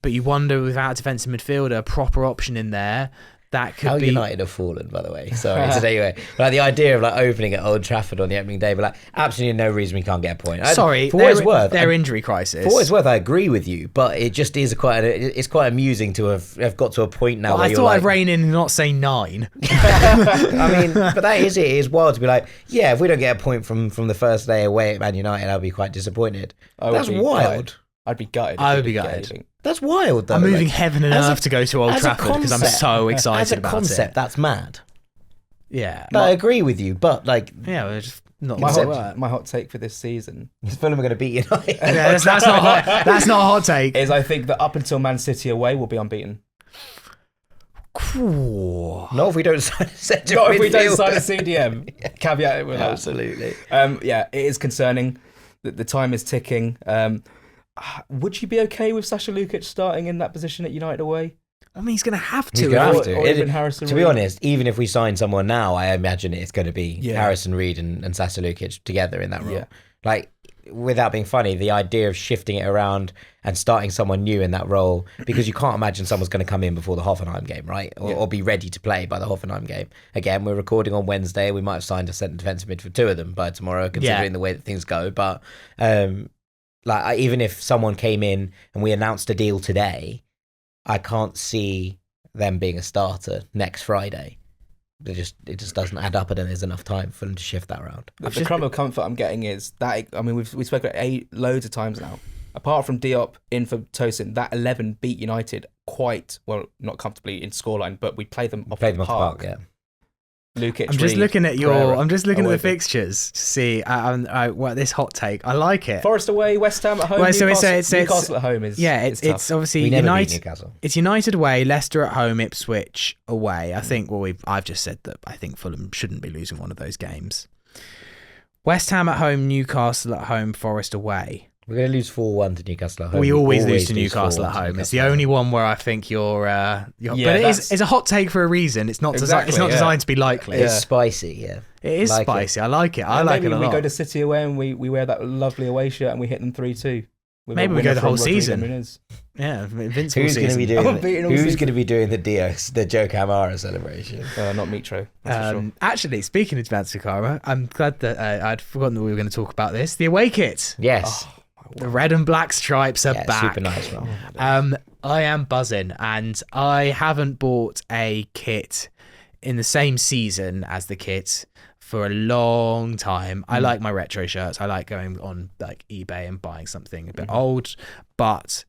But you wonder, without a defensive midfielder, a proper option in there, that could be... How United have fallen, by the way. Sorry, today. Like the idea of like opening at Old Trafford on the opening day, but like absolutely no reason we can't get a point. Sorry, for what it's worth, their injury crisis. For what it's worth, I agree with you, but it just is it's quite amusing to have got to a point now where I thought I'd rein in and not say 9. I mean, but that is it. It's wild to be like, yeah, if we don't get a point from the first day away at Man United, I'll be quite disappointed. That's wild. I'd be gutted. I would be gutted. That's wild, though. I'm moving heaven and earth to go to Old Trafford because I'm so excited about it. As a concept, that's mad. Yeah. No, I agree with you, but like... Yeah, we're just not... My hot take for this season... is Fulham are going to beat United. Yeah, that's not hot. That's not a hot take. Is I think that up until Man City away, we'll be unbeaten. Not if we don't sign a centre Not if we don't sign a CDM. Yeah. Caveat with that. Absolutely. Yeah, it is concerning. The time is ticking. Would you be okay with Sasha Lukic starting in that position at United away? I mean, he's going to have He's to. gonna have Or to. even Harrison To be Reed. honest, even if we sign someone now, I imagine it's going to be Harrison Reed and Sasa Lukic together in that role. Yeah. Like, without being funny, the idea of shifting it around and starting someone new in that role, because you can't imagine someone's going to come in before the Hoffenheim game, right? Or be ready to play by the Hoffenheim game. Again, we're recording on Wednesday. We might have signed a centre defensive mid for 2 of them by tomorrow, considering the way that things go. But even if someone came in and we announced a deal today, I can't see them being a starter next Friday. It just doesn't add up, and then there's enough time for them to shift that around. The crumb of comfort I'm getting is that, I mean, we've spoken about it loads of times now. Apart from Diop in for Tosin, that 11 beat United quite, well, not comfortably in scoreline, but we played them off the park. Yeah. Lukic, I'm just Reed, looking at Pereira, I'm just looking at the away. fixtures to see this hot take. I like it. Forest away, West Ham at home, Well, so Newcastle, it's Newcastle at home is it's tough. obviously We never beat United. Newcastle. It's United away, Leicester at home, Ipswich away. I think. Well, I've just said that I think Fulham shouldn't be losing one of those games. West Ham at home, Newcastle at home, Forest away. We're going to lose 4-1 to Newcastle at home. We always lose to Newcastle 4-1 at to home. Newcastle It's the at home. only one where I think you're but that's- it's a hot take for a reason. It's not Exactly, it's not yeah. designed to be likely. It's spicy, yeah. It is Like it. spicy. I like it. I And like it maybe a we lot. go to City away and we wear that lovely away shirt and we hit them 3-2. with a Maybe we winner go the from whole Rodrigo season. Nunes. Yeah, invincible Who's going to season. be doing I'm beating all Who's season. going to be doing the Joe Camara celebration? Not Mitro, that's for sure. Actually, speaking of Tsukara, I'm glad that I'd forgotten that we were going to talk about this. The away kit. Yes. The red and black stripes are Yeah, back. super nice one. I am buzzing, and I haven't bought a kit in the same season as the kit for a long time. I like my retro shirts. I like going on like eBay and buying something a bit old, but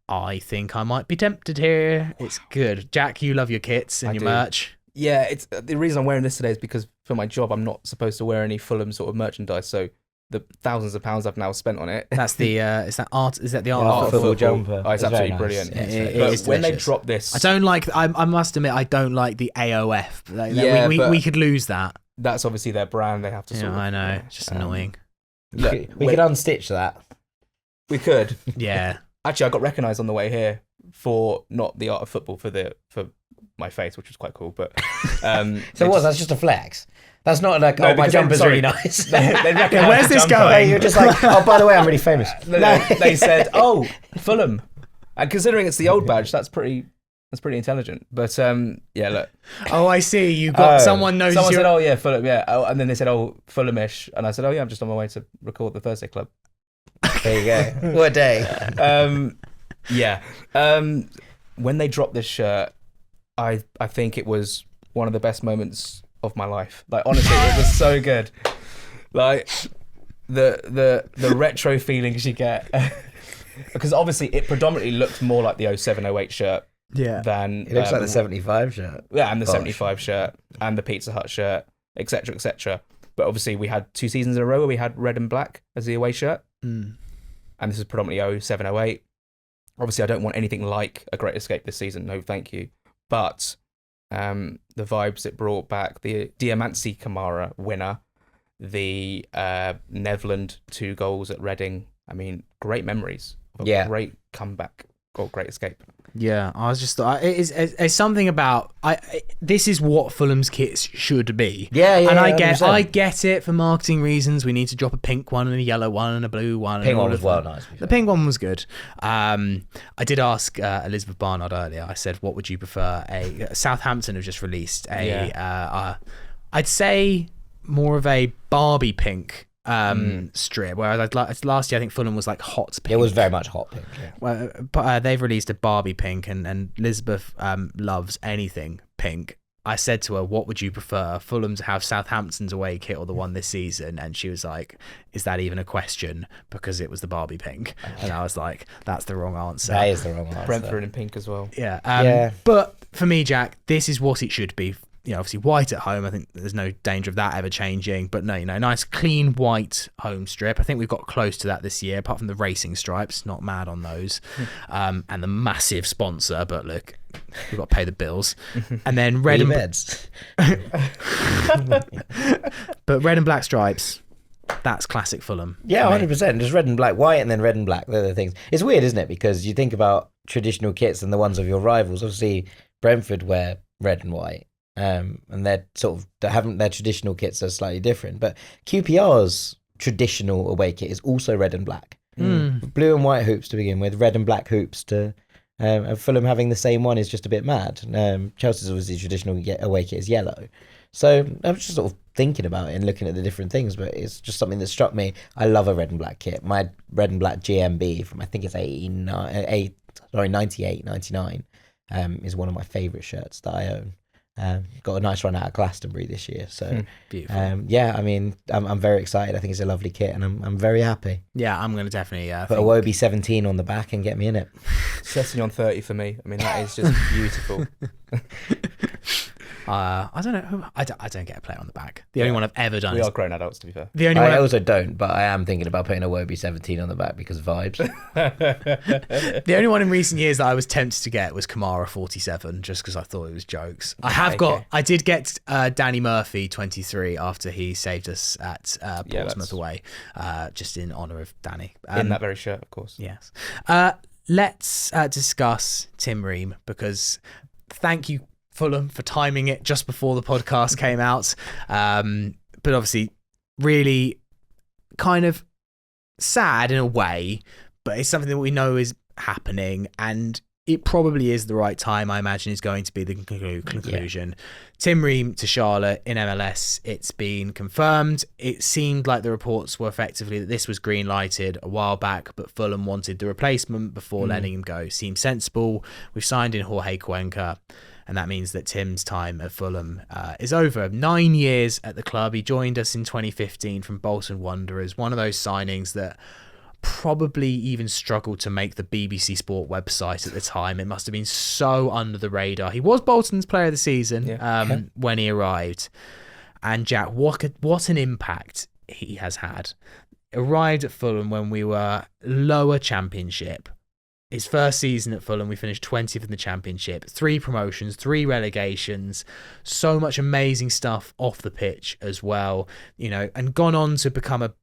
I think I might be tempted here. It's good. Jack, you love your kits and I your do. merch. Yeah, it's the reason I'm wearing this today is because for my job I'm not supposed to wear any Fulham sort of merchandise, so the thousands of pounds I've now spent on it. That's the is that the art Art of football football? jumper. Oh, it's It's very absolutely nice. brilliant. Yeah, It But is when they delicious. drop this, I don't like. I must admit, I don't like the AOF. Like, Yeah, we but- could lose that. that's obviously their brand. They have to sort Yeah, of. I know. It's just annoying. Look, We could unstitch that. we could. Yeah. Actually, I got recognised on the way here for not the art of football for my face, which was quite cool. But So what? That's just a flex. That's not like, No, oh, my because jumper's sorry. really nice. they recognised Where's the this jumper. going? You're just like, oh, by the way, I'm really famous. No, they said, "Oh, Fulham," and considering it's the old badge, that's pretty intelligent. But yeah, look, Oh, I see. You got someone knows someone you're. said, "Oh yeah, Fulham, yeah," and then they said, "Oh, Fulhamish," and I said, "Oh yeah, I'm just on my way to record the Thursday Club." There you go. What a day. Yeah. When they dropped this shirt, I think it was one of the best moments of my life. Like honestly, it was so good. Like the retro feelings you get. Because obviously it predominantly looked more like the 07-08 shirt Yeah. than It looks like the 75 shirt. yeah, and the Gosh. 75 shirt and the Pizza Hut shirt, etc., etc. But obviously we had 2 seasons in a row where we had red and black as the away shirt, Mm. and this is predominantly 07-08. Obviously, I don't want anything like a Great Escape this season. No, thank you. But the vibes it brought back, the Diamanti Kamara winner, the Netherland 2 goals at Reading. I mean, great memories of a great comeback or Great Escape. Yeah, I was just it's something about this is what Fulham's kits should be. Yeah, and I 100%. get it for marketing reasons. We need to drop a pink one and a yellow one and a blue one. Pink and all one was of well them. nice. The pink one was good. I did ask Elizabeth Barnard earlier. I said, "What would you prefer?" Southampton have just released I'd say more of a Barbie pink strip. Whereas last year, I think Fulham was like hot pink. It was very much hot pink. Yeah. Well, but they've released a Barbie pink, and Elizabeth loves anything pink. I said to her, "What would you prefer, Fulham to have Southampton's away kit or the one this season?" And she was like, "Is that even a question?" Because it was the Barbie pink, and I was like, "That's the wrong answer." That is the wrong answer. Brentford in pink as well. Yeah. But for me, Jack, this is what it should be. You know, obviously white at home. I think there's no danger of that ever changing. But no, nice clean white home strip. I think we've got close to that this year, apart from the racing stripes. Not mad on those, and the massive sponsor. But look, we've got to pay the bills. And then red and beds. but red and black stripes. That's classic Fulham. Yeah, for me. 100%. Just red and black, white, and then red and black. They're the things. It's weird, isn't it? Because you think about traditional kits than the ones of your rivals. Obviously, Brentford wear red and white, and they're their traditional kits are slightly different. But QPR's traditional away kit is also red and black, blue and white hoops to begin with, red and black hoops to. And Fulham having the same one is just a bit mad. Chelsea's obviously traditional away kit is yellow. So I was just sort of thinking about it and looking at the different things, but it's just something that struck me. I love a red and black kit. My red and black GMB from, I think it's 98, 99, is one of my favourite shirts that I own. Got a nice run out of Glastonbury this year. So, yeah, I mean, I'm very excited. I think it's a lovely kit and I'm very happy. Yeah, I'm going to definitely... Put a Wobie 17 on the back and get me in it. Setting on 30 for me. I mean, that is just beautiful. I don't know. I don't get a player on the back. The only one I've ever done. We are grown adults, to be fair. The only I also don't, but I am thinking about putting a Wobie 17 on the back because vibes. The only one in recent years that I was tempted to get was Kamara 47, just because I thought it was jokes. I did get Danny Murphy 23 after he saved us at Portsmouth away, just in honour of Danny. In that very shirt, of course. Yes. Let's discuss Tim Ream, because thank you, Fulham, for timing it just before the podcast came out. But obviously, really kind of sad in a way, but it's something that we know is happening, and it probably is the right time. I imagine is going to be the conclusion. Yeah. Tim Ream to Charlotte in MLS. It's been confirmed. It seemed like the reports were effectively that this was green lighted a while back, but Fulham wanted the replacement before letting him go. Seems sensible. We've signed in Jorge Cuenca, and that means that Tim's time at Fulham is over. 9 years at the club. He joined us in 2015 from Bolton Wanderers. One of those signings that probably even struggled to make the BBC Sport website at the time. It must have been so under the radar. He was Bolton's player of the season when he arrived. And Jack, what an impact he has had. Arrived at Fulham when we were lower Championship. His first season at Fulham, we finished 20th in the Championship. 3 promotions, 3 relegations, so much amazing stuff off the pitch as well, and gone on to become a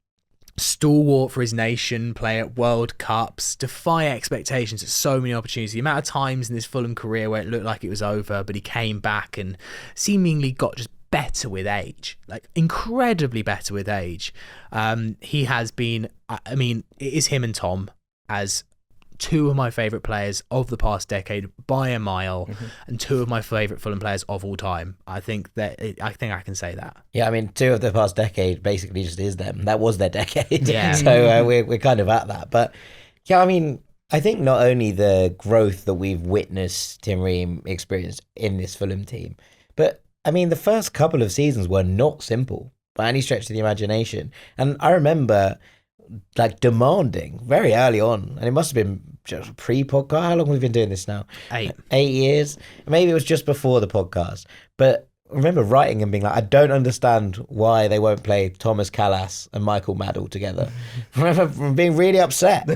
stalwart for his nation, play at World Cups, defy expectations at so many opportunities. The amount of times in his Fulham career where it looked like it was over, but he came back and seemingly got just better with age, like incredibly better with age. He has been, I mean, it is him and Tom as 2 of my favourite players of the past decade by a mile, and 2 of my favourite Fulham players of all time. I think I can say that. Yeah, I mean, 2 of the past decade basically just is them. That was their decade. Yeah. So we're kind of at that. But yeah, I mean, I think not only the growth that we've witnessed Tim Ream experience in this Fulham team, but I mean, the first couple of seasons were not simple by any stretch of the imagination. And I remember demanding very early on, and it must have been just pre-podcast. How long have we been doing this now? 8 years. Maybe it was just before the podcast, but I remember writing and being like, I don't understand why they won't play Thomas Callas and Michael Maddell together. I remember being really upset,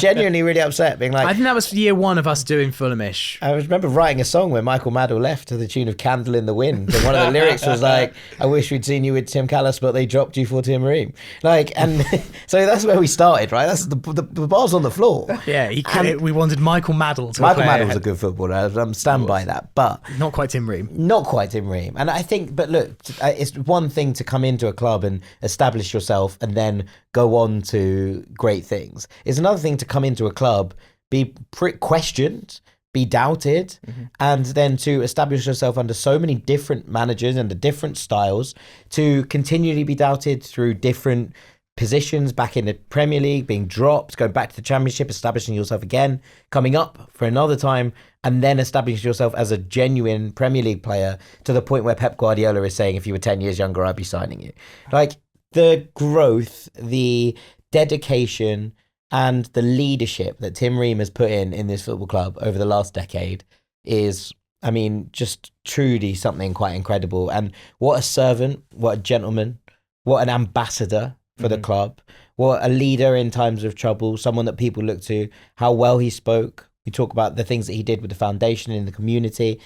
genuinely really upset, being like... I think that was year 1 of us doing Fulhamish. I remember writing a song where Michael Maddell left to the tune of Candle in the Wind, and one of the lyrics was like, I wish we'd seen you with Tim Callas, but they dropped you for Tim Ream. And so that's where we started, right? That's the bar's on the floor. Yeah, we wanted Michael Maddell to Michael Maddell's a good footballer. I'm stand by that, but... Not quite Tim Ream. And I think, but look, it's one thing to come into a club and establish yourself and then go on to great things. It's another thing to come into a club, be questioned, be doubted, and then to establish yourself under so many different managers and the different styles, to continually be doubted through different positions back in the Premier League, being dropped, going back to the Championship, establishing yourself again, coming up for another time, and then establishing yourself as a genuine Premier League player to the point where Pep Guardiola is saying, if you were 10 years younger, I'd be signing you. Like, the growth, the dedication, and the leadership that Tim Ream has put in this football club over the last decade is, I mean, just truly something quite incredible. And what a servant, what a gentleman, what an ambassador for the club, what a leader in times of trouble, someone that people look to, how well he spoke. We talk about the things that he did with the foundation in the community.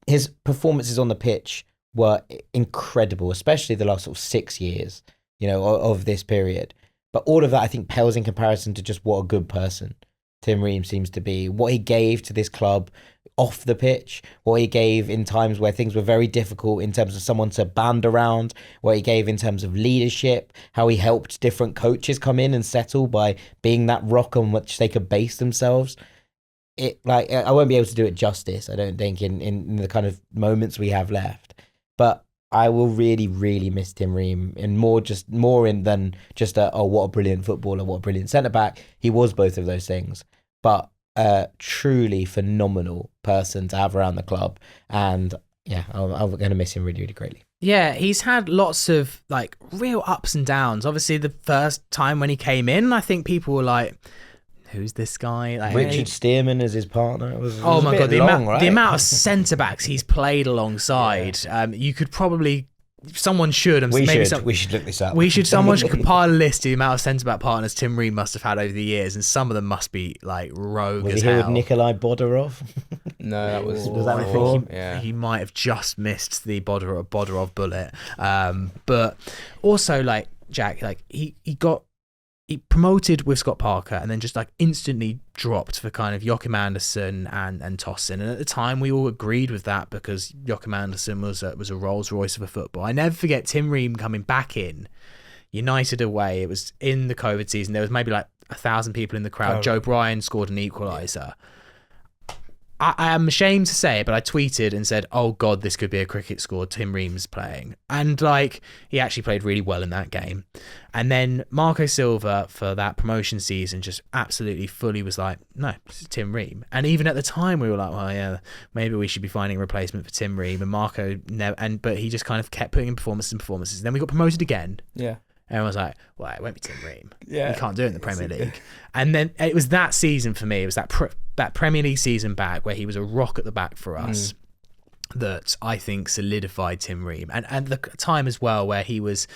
His performances on the pitch were incredible, especially the last sort of 6 years, of this period. But all of that, I think, pales in comparison to just what a good person Tim Ream seems to be. What he gave to this club off the pitch, what he gave in times where things were very difficult in terms of someone to band around, what he gave in terms of leadership, how he helped different coaches come in and settle by being that rock on which they could base themselves. I won't be able to do it justice, I don't think, in the kind of moments we have left. But I will really, really miss Tim Ream, and more than just what a brilliant footballer, what a brilliant centre back. He was both of those things, but a truly phenomenal person to have around the club. And yeah, I'm going to miss him really, really greatly. Yeah, he's had lots of like real ups and downs. Obviously, the first time when he came in, I think people were like, who's this guy? Like, Richard Stearman as his partner. Oh my God, the amount of centre-backs he's played alongside. Yeah. You could probably... Someone should. We should look this up. Someone should compile a list of the amount of centre-back partners Tim Ream must have had over the years, and some of them must be like rogue as hell. Was he here with Nikolai Bodorov? No, that was that before? Yeah. He might have just missed the Bodorov bullet. But also, like, Jack, like he promoted with Scott Parker and then just like instantly dropped for kind of Joachim Andersen and Tosin. And at the time we all agreed with that because Joachim Andersen was a Rolls Royce of a football. I never forget Tim Ream coming back in, United away. It was in the COVID season. There was maybe like 1,000 people in the crowd. Joe Bryan scored an equaliser. I am ashamed to say it, but I tweeted and said, oh God, this could be a cricket score. Tim Ream's playing. And like, he actually played really well in that game. And then Marco Silva for that promotion season just absolutely fully was like, no, this is Tim Ream. And even at the time we were like, well, yeah, maybe we should be finding a replacement for Tim Ream. And Marco never, but he just kind of kept putting in performances. Then we got promoted again. Yeah. And I was like, well, it won't be Tim Ream. Yeah. You can't do it in the Premier League. And then it was that season for me. It was that Premier League season back where he was a rock at the back for us that I think solidified Tim Ream. And the time as well where he was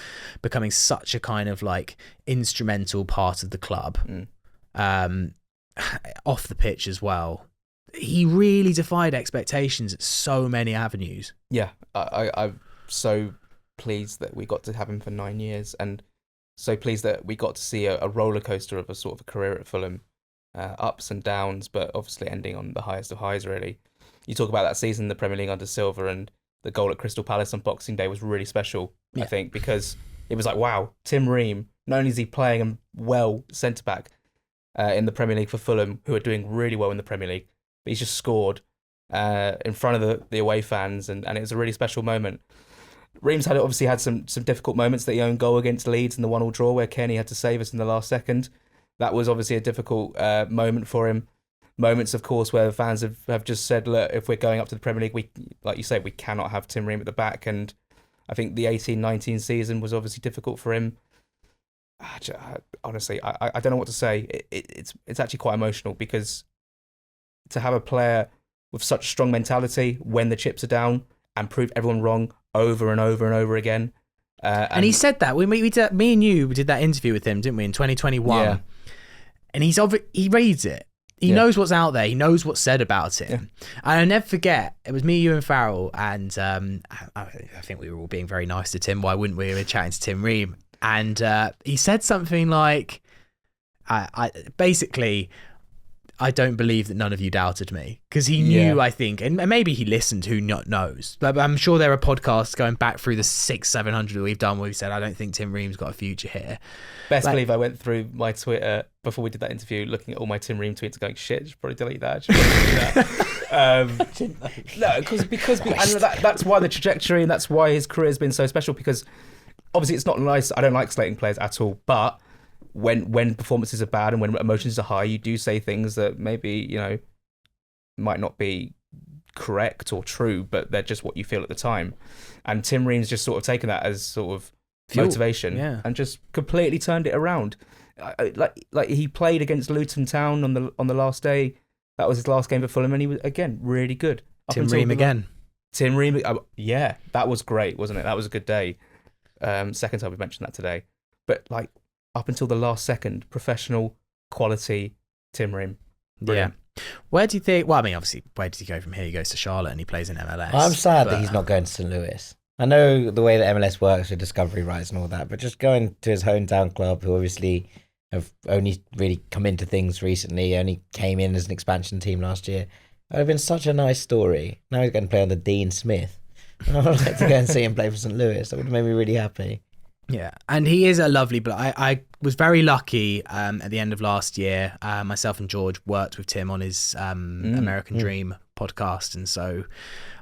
becoming such a kind of like instrumental part of the club, off the pitch as well. He really defied expectations at so many avenues. Yeah, I'm so pleased that we got to have him for 9 years, and so pleased that we got to see a roller coaster of a sort of a career at Fulham, ups and downs, but obviously ending on the highest of highs. Really, you talk about that season in the Premier League under Silva, and the goal at Crystal Palace on Boxing Day was really special. I think because it was like, wow, Tim Ream. Not only is he playing a well centre back in the Premier League for Fulham, who are doing really well in the Premier League, but he's just scored in front of the away fans, and it was a really special moment. Ream's obviously had some difficult moments. That own goal against Leeds in the 1-1 draw where Kenny had to save us in the last second. That was obviously a difficult moment for him. Moments, of course, where the fans have just said, look, if we're going up to the Premier League, like you say, we cannot have Tim Ream at the back. And I think the 18-19 season was obviously difficult for him. Honestly, I don't know what to say. It's actually quite emotional because to have a player with such strong mentality when the chips are down and prove everyone wrong over and over and over again. And he said that. Me and you did that interview with him, didn't we, in 2021? Yeah. And he reads it. He knows what's out there. He knows what's said about him. Yeah. And I'll never forget, it was me, you and Farrell, and I think we were all being very nice to Tim. Why wouldn't we? We were chatting to Tim Ream. And he said something like, basically, I don't believe that none of you doubted me, because he knew, I think, and maybe he listened, who knows, but I'm sure there are podcasts going back through the 600-700 that we've done where we said, I don't think Tim Ream's got a future here. Best believe I went through my Twitter before we did that interview looking at all my Tim Ream tweets going, shit, should probably delete that. No, because and that's why the trajectory, and that's why his career has been so special, because obviously it's not nice, I don't like slating players at all, but when performances are bad and when emotions are high, you do say things that maybe, might not be correct or true, but they're just what you feel at the time. And Tim Ream's just sort of taken that as sort of motivation and just completely turned it around. Like he played against Luton Town on the last day. That was his last game for Fulham, and he was again really good. Tim Ream again. Tim Ream, that was great, wasn't it? That was a good day. Second time we mentioned that today, but like, up until the last second, professional, quality Tim Ream. Brilliant. Yeah. Where do you think... Well, I mean, obviously, where does he go from here? He goes to Charlotte and he plays in MLS. I'm sad that he's not going to St. Louis. I know the way that MLS works with discovery rights and all that, but just going to his hometown club, who obviously have only really come into things recently, only came in as an expansion team last year. It would have been such a nice story. Now he's going to play under Dean Smith. And I would like to go and see him play for St. Louis. That would have made me really happy. Yeah, and he is a lovely bloke. I was very lucky at the end of last year. Myself and George worked with Tim on his American Dream podcast, and so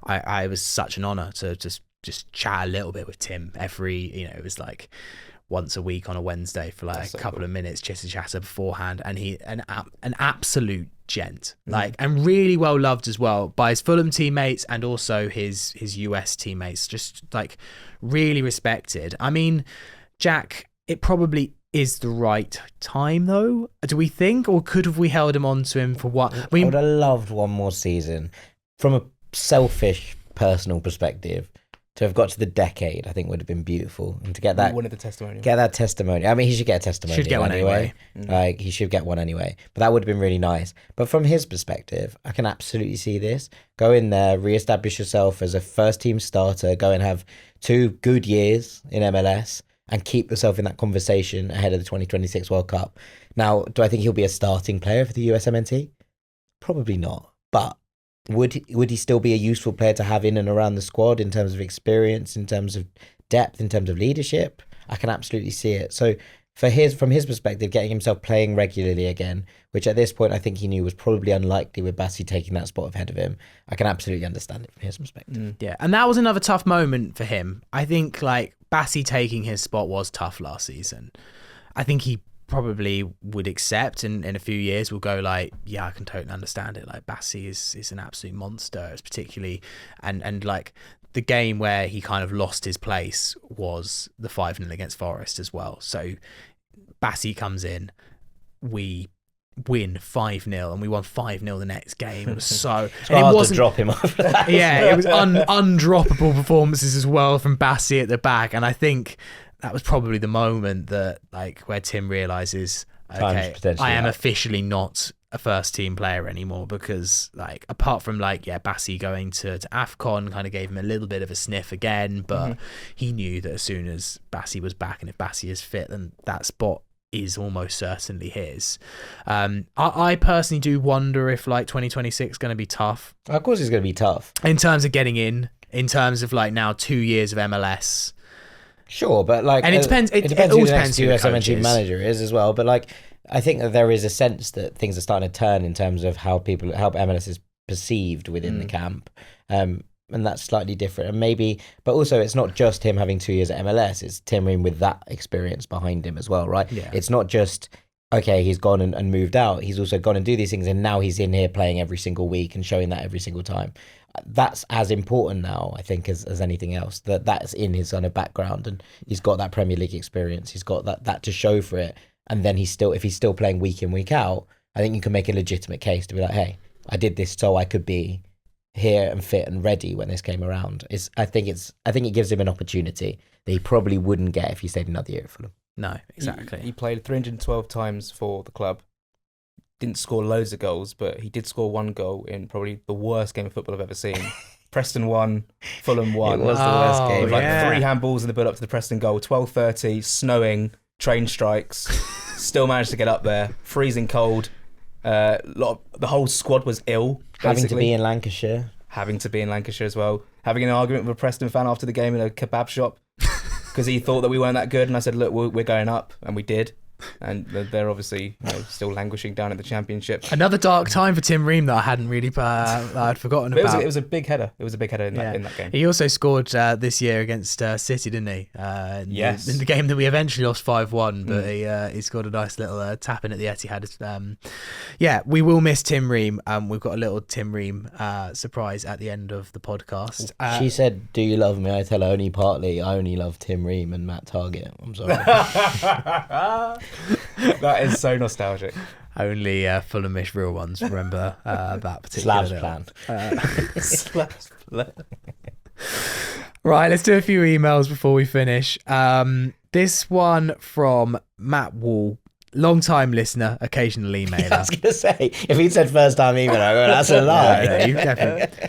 I was such an honour to just chat a little bit with Tim it was like once a week on a Wednesday for like a couple of minutes, chitter chatter beforehand, and he an absolute gent, and really well loved as well by his Fulham teammates and also his US teammates, just like really respected. I mean, Jack, it probably is the right time though, do we think, or could have we held him on to him for what? I would have loved one more season. From a selfish personal perspective, to have got to the decade, I think would have been beautiful, and to get that one of the testimonial. Get that testimony. I mean, he should get a testimonial. Should get one anyway. Like he should get one anyway. But that would have been really nice. But from his perspective, I can absolutely see this. Go in there, re-establish yourself as a first team starter. Go and have 2 good years in MLS and keep yourself in that conversation ahead of the 2026 World Cup. Now, do I think he'll be a starting player for the USMNT? Probably not. But would he still be a useful player to have in and around the squad in terms of experience, in terms of depth, in terms of leadership? I can absolutely see it. So from his perspective, getting himself playing regularly again, which at this point I think he knew was probably unlikely with Bassi taking that spot ahead of him, I can absolutely understand it from his perspective. Yeah, and that was another tough moment for him. I think like Bassi taking his spot was tough last season. I think he probably would accept, and in a few years we'll go like, yeah, I can totally understand it. Like Bassi is an absolute monster. It's particularly and like the game where he kind of lost his place was the 5-0 against Forest as well. So Bassi comes in, we win 5-0 and we won 5-0 the next game. It was so and it wasn't to drop him off. Yeah, it was undroppable performances as well from Bassi at the back, and I think that was probably the moment that like where Tim realizes, okay, I am officially not a first team player anymore, because like apart from like Bassi going to AFCON kind of gave him a little bit of a sniff again, but he knew that as soon as Bassi was back, and if Bassi is fit, then that spot is almost certainly his. I personally do wonder if like 2026 is going to be tough. Of course it's going to be tough in terms of getting in terms of like now 2 years of MLS. Sure, but like, and it depends. It depends all who the depends next who the USMNT manager is as well. But like, I think that there is a sense that things are starting to turn in terms of how MLS is perceived within the camp, and that's slightly different. And maybe, but also it's not just him having 2 years at MLS. It's Tim Ream with that experience behind him as well, right? Yeah. It's not just okay, he's gone and moved out. He's also gone and do these things, and now he's in here playing every single week and showing that every single time. That's as important now, I think, as anything else. That's in his kind of background, and he's got that Premier League experience. He's got that to show for it. And then if he's still playing week in, week out, I think you can make a legitimate case to be like, hey, I did this so I could be here and fit and ready when this came around. I think it gives him an opportunity that he probably wouldn't get if he stayed another year at Fulham. No, exactly. He played 312 times for the club. Didn't score loads of goals, but he did score 1 goal in probably the worst game of football I've ever seen. Preston won, Fulham won. It was the worst game. With like 3 handballs in the build-up to the Preston goal, 12:30, snowing, train strikes, still managed to get up there, freezing cold. The whole squad was ill. Having to be in Lancashire. Having to be in Lancashire as well. Having an argument with a Preston fan after the game in a kebab shop because he thought that we weren't that good. And I said, look, we're going up. And we did. And they're obviously still languishing down in the Championship. Another dark time for Tim Ream that I hadn't really I'd forgotten about. It was a big header. It was a big header in that game. He also scored this year against City, didn't he? Yes. In the game that we eventually lost 5-1, but he scored a nice little tap in at the Etihad. We will miss Tim Ream. We've got a little Tim Ream surprise at the end of the podcast. She said, "Do you love me?" I tell her only partly. I only love Tim Ream and Matt Target. I'm sorry. That is so nostalgic. Only Fulhamish real ones remember that particular Slash plan. Right, let's do a few emails before we finish. This one from Matt Wall, long-time listener, occasional emailer. I was going to say, if he'd said first-time emailer, that's a lie. No, you definitely.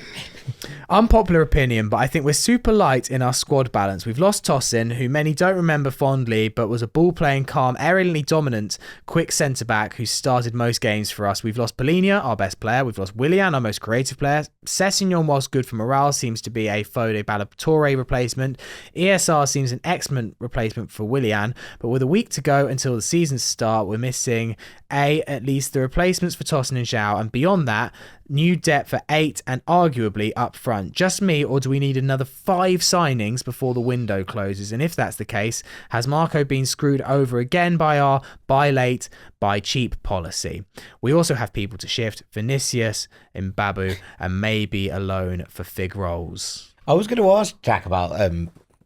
Unpopular opinion, but I think we're super light in our squad balance. We've lost Tosin, who many don't remember fondly, but was a ball-playing, calm, aerially dominant, quick centre-back who started most games for us. We've lost Polinia, our best player. We've lost Willian, our most creative player. Sessegnon, whilst good for morale, seems to be a Fode Ballatore replacement. ESR seems an excellent replacement for Willian, but with a week to go until the season start, we're missing at least the replacements for Tosin and Zhao, and beyond that, new depth for 8 and arguably up front. Just me, or do we need another 5 signings before the window closes? And if that's the case, has Marco been screwed over again by our buy late, buy cheap policy? We also have people to shift: Vinicius, Mbabu, and maybe a loan for Fig Rolls. I was going to ask Jack about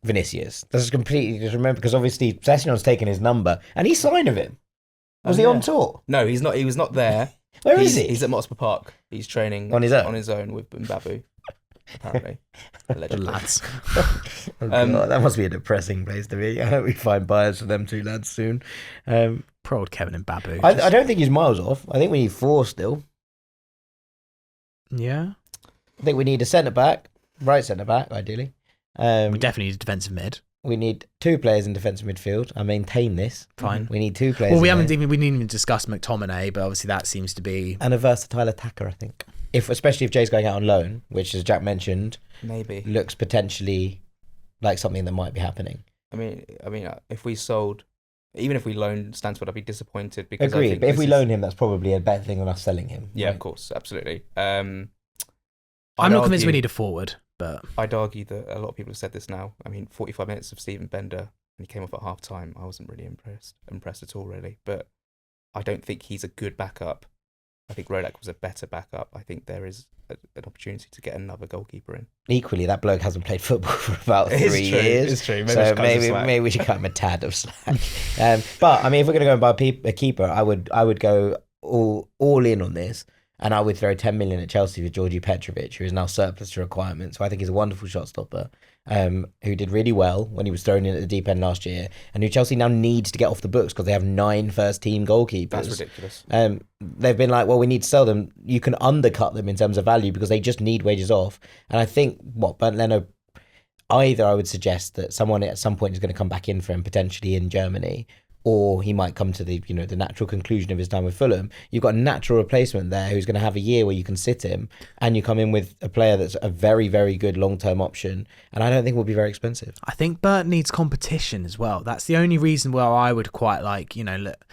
Vinicius. This is completely just remember, because obviously Sessegnon's taken his number and he's signed of him. Was he on tour? No, he's not. He was not there. Where is he? He's at Motspur Park. He's training on his own with Mbabu, apparently. Allegedly. Lads. God, that must be a depressing place to be. I hope we find buyers for them two lads soon. Poor old Kevin and Babu. I don't think he's miles off. I think we need 4 still. Yeah. I think we need a centre-back, right centre-back, ideally. We definitely need a defensive mid. We need 2 players in defensive midfield. I maintain this. Fine. We need 2 players. Well, we didn't even discuss McTominay, but obviously that seems to be... And a versatile attacker, I think. Especially if Jay's going out on loan, which, as Jack mentioned, maybe looks potentially like something that might be happening. I mean, if we sold, even if we loaned Stansford, I'd be disappointed because Agreed, but if we loan him, that's probably a better thing than us selling him. Yeah, right? of course, absolutely. I'm not convinced we need a forward, but I'd argue that a lot of people have said this now. I mean, 45 minutes of Steven Bender, and he came off at half time. I wasn't really impressed at all, really. But I don't think he's a good backup. I think Rodak was a better backup. I think there is an opportunity to get another goalkeeper in. Equally, that bloke hasn't played football for about 3 years. It's true. Maybe we should cut him a tad of slack. But I mean, if we're going to go and buy a keeper, I would go all in on this. And I would throw 10 million at Chelsea for Georgi Petrovic, who is now surplus to requirements. So I think he's a wonderful shot stopper, who did really well when he was thrown in at the deep end last year, and who Chelsea now needs to get off the books because they have 9 first-team goalkeepers. That's ridiculous. They've been like, well, we need to sell them. You can undercut them in terms of value because they just need wages off. And I think, Bernd Leno, either I would suggest that someone at some point is going to come back in for him, potentially in Germany, or he might come to the natural conclusion of his time with Fulham. You've got a natural replacement there who's going to have a year where you can sit him, and you come in with a player that's a very, very good long-term option, and I don't think will be very expensive. I think Bert needs competition as well. That's the only reason where I would quite like, look.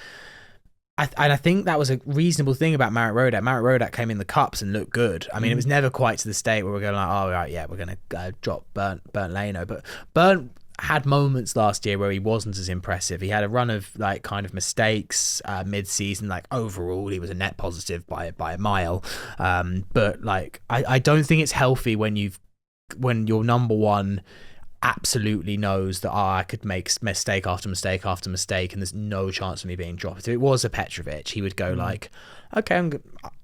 I think that was a reasonable thing about Marek Rodak. Marek Rodak came in the cups and looked good. I mean, it was never quite to the state where we're going like, oh, right, yeah, we're going to drop Bernd Leno. But Bernd had moments last year where he wasn't as impressive. He had a run of kind of mistakes mid-season. Overall, he was a net positive by a mile. But I don't think it's healthy when your number one absolutely knows that I could make mistake after mistake after mistake, and there's no chance of me being dropped. If it was a Petrovic, he would go okay,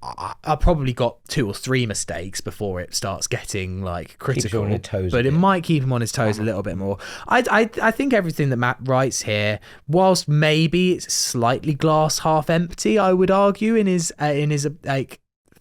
I probably got 2 or 3 mistakes before it starts getting critical. On your toes, but it might keep him on his toes a little bit more. I think everything that Matt writes here, whilst maybe it's slightly glass half empty, I would argue in his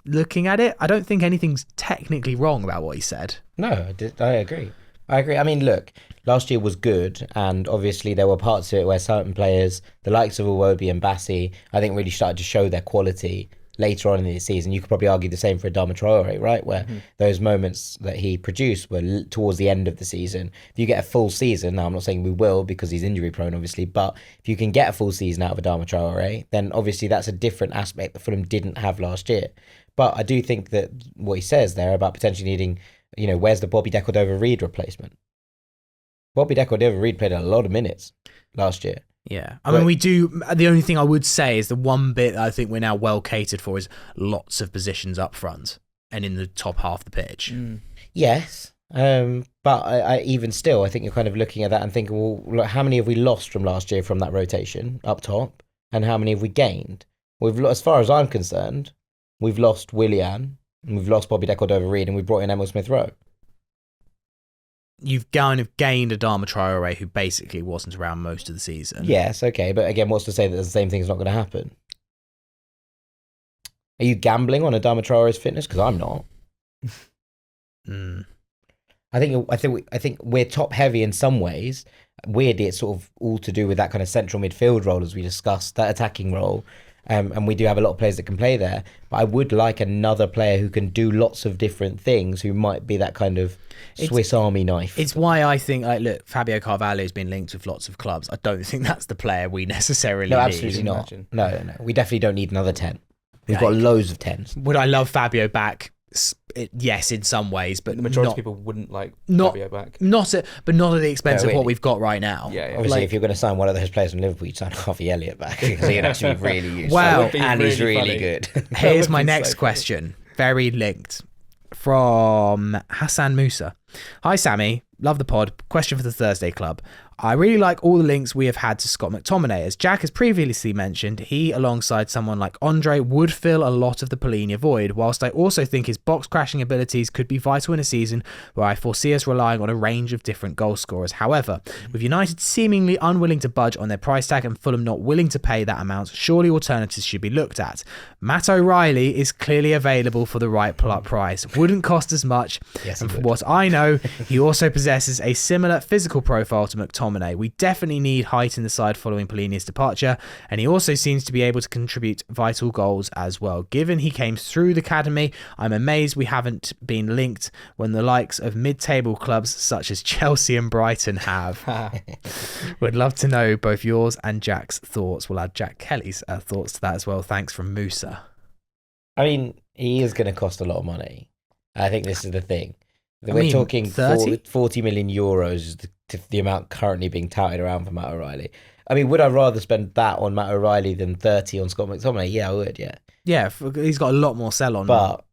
looking at it, I don't think anything's technically wrong about what he said. No, I agree. I mean, look, last year was good, and obviously there were parts of it where certain players, the likes of Iwobi and Bassi, I think really started to show their quality later on in the season. You could probably argue the same for Adama Traore, right? Where those moments that he produced were towards the end of the season. If you get a full season, now I'm not saying we will because he's injury prone, obviously, but if you can get a full season out of Adama Traore, then obviously that's a different aspect that Fulham didn't have last year. But I do think that what he says there about potentially needing, where's the Bobby De Cordova-Reid replacement? Bobby De Cordova-Reid played a lot of minutes last year. Yeah. I mean, we do. The only thing I would say is the one bit I think we're now well catered for is lots of positions up front and in the top half of the pitch. Yes. But I even still, I think you're kind of looking at that and thinking, well, look, how many have we lost from last year from that rotation up top? And how many have we gained? As far as I'm concerned, we've lost Willian, and we've lost Bobby De Cordova-Reid, and we've brought in Emile Smith-Rowe. You've kind of gained Adama Traore, who basically wasn't around most of the season. Yes, okay, but again, what's to say that the same thing's not going to happen? Are you gambling on Adama Traore's fitness? Because I'm not. I think we're top heavy in some ways. Weirdly, it's sort of all to do with that kind of central midfield role, as we discussed, that attacking role. And we do have a lot of players that can play there. But I would like another player who can do lots of different things, who might be that kind of Swiss Army knife. It's why I think, like, look, Fabio Carvalho has been linked with lots of clubs. I don't think that's the player we necessarily No, need. absolutely not. No. We definitely don't need another 10. We've got loads of 10s. Would I love Fabio back? Yes, in some ways, but the majority not, of people wouldn't like Fabio back. but not at the expense of what we've got right now. Yeah. Obviously, if you're going to sign one of those players from Liverpool, you'd sign Harvey Elliott back because he'd actually be really useful. Wow. And he's really funny. good. Here's my next question, very linked, from Hassan Musa. Hi, Sammy. Love the pod. Question for the Thursday Club. I really like all the links we have had to Scott McTominay. As Jack has previously mentioned, he, alongside someone like André, would fill a lot of the Polina void, whilst I also think his box-crashing abilities could be vital in a season where I foresee us relying on a range of different goal scorers. However, with United seemingly unwilling to budge on their price tag and Fulham not willing to pay that amount, surely alternatives should be looked at. Matt O'Reilly is clearly available for the right price. Wouldn't cost as much, Yes, and from what I know, he also possesses a similar physical profile to McTominay. We definitely need height in the side following Polini's departure, and he also seems to be able to contribute vital goals as well. Given he came through the academy, I'm amazed we haven't been linked when the likes of mid-table clubs such as Chelsea and Brighton have. Would love to know both yours and Jack's thoughts. We'll add Jack Kelly's thoughts to that as well. Thanks from Musa. I mean, he is going to cost a lot of money. I think this is the thing. I We're mean, talking 30? 40 million euros is the amount currently being touted around for Matt O'Reilly. I mean, would I rather spend that on Matt O'Reilly than 30 on Scott McTominay? Yeah, I would, yeah. Yeah, he's got a lot more sell on. But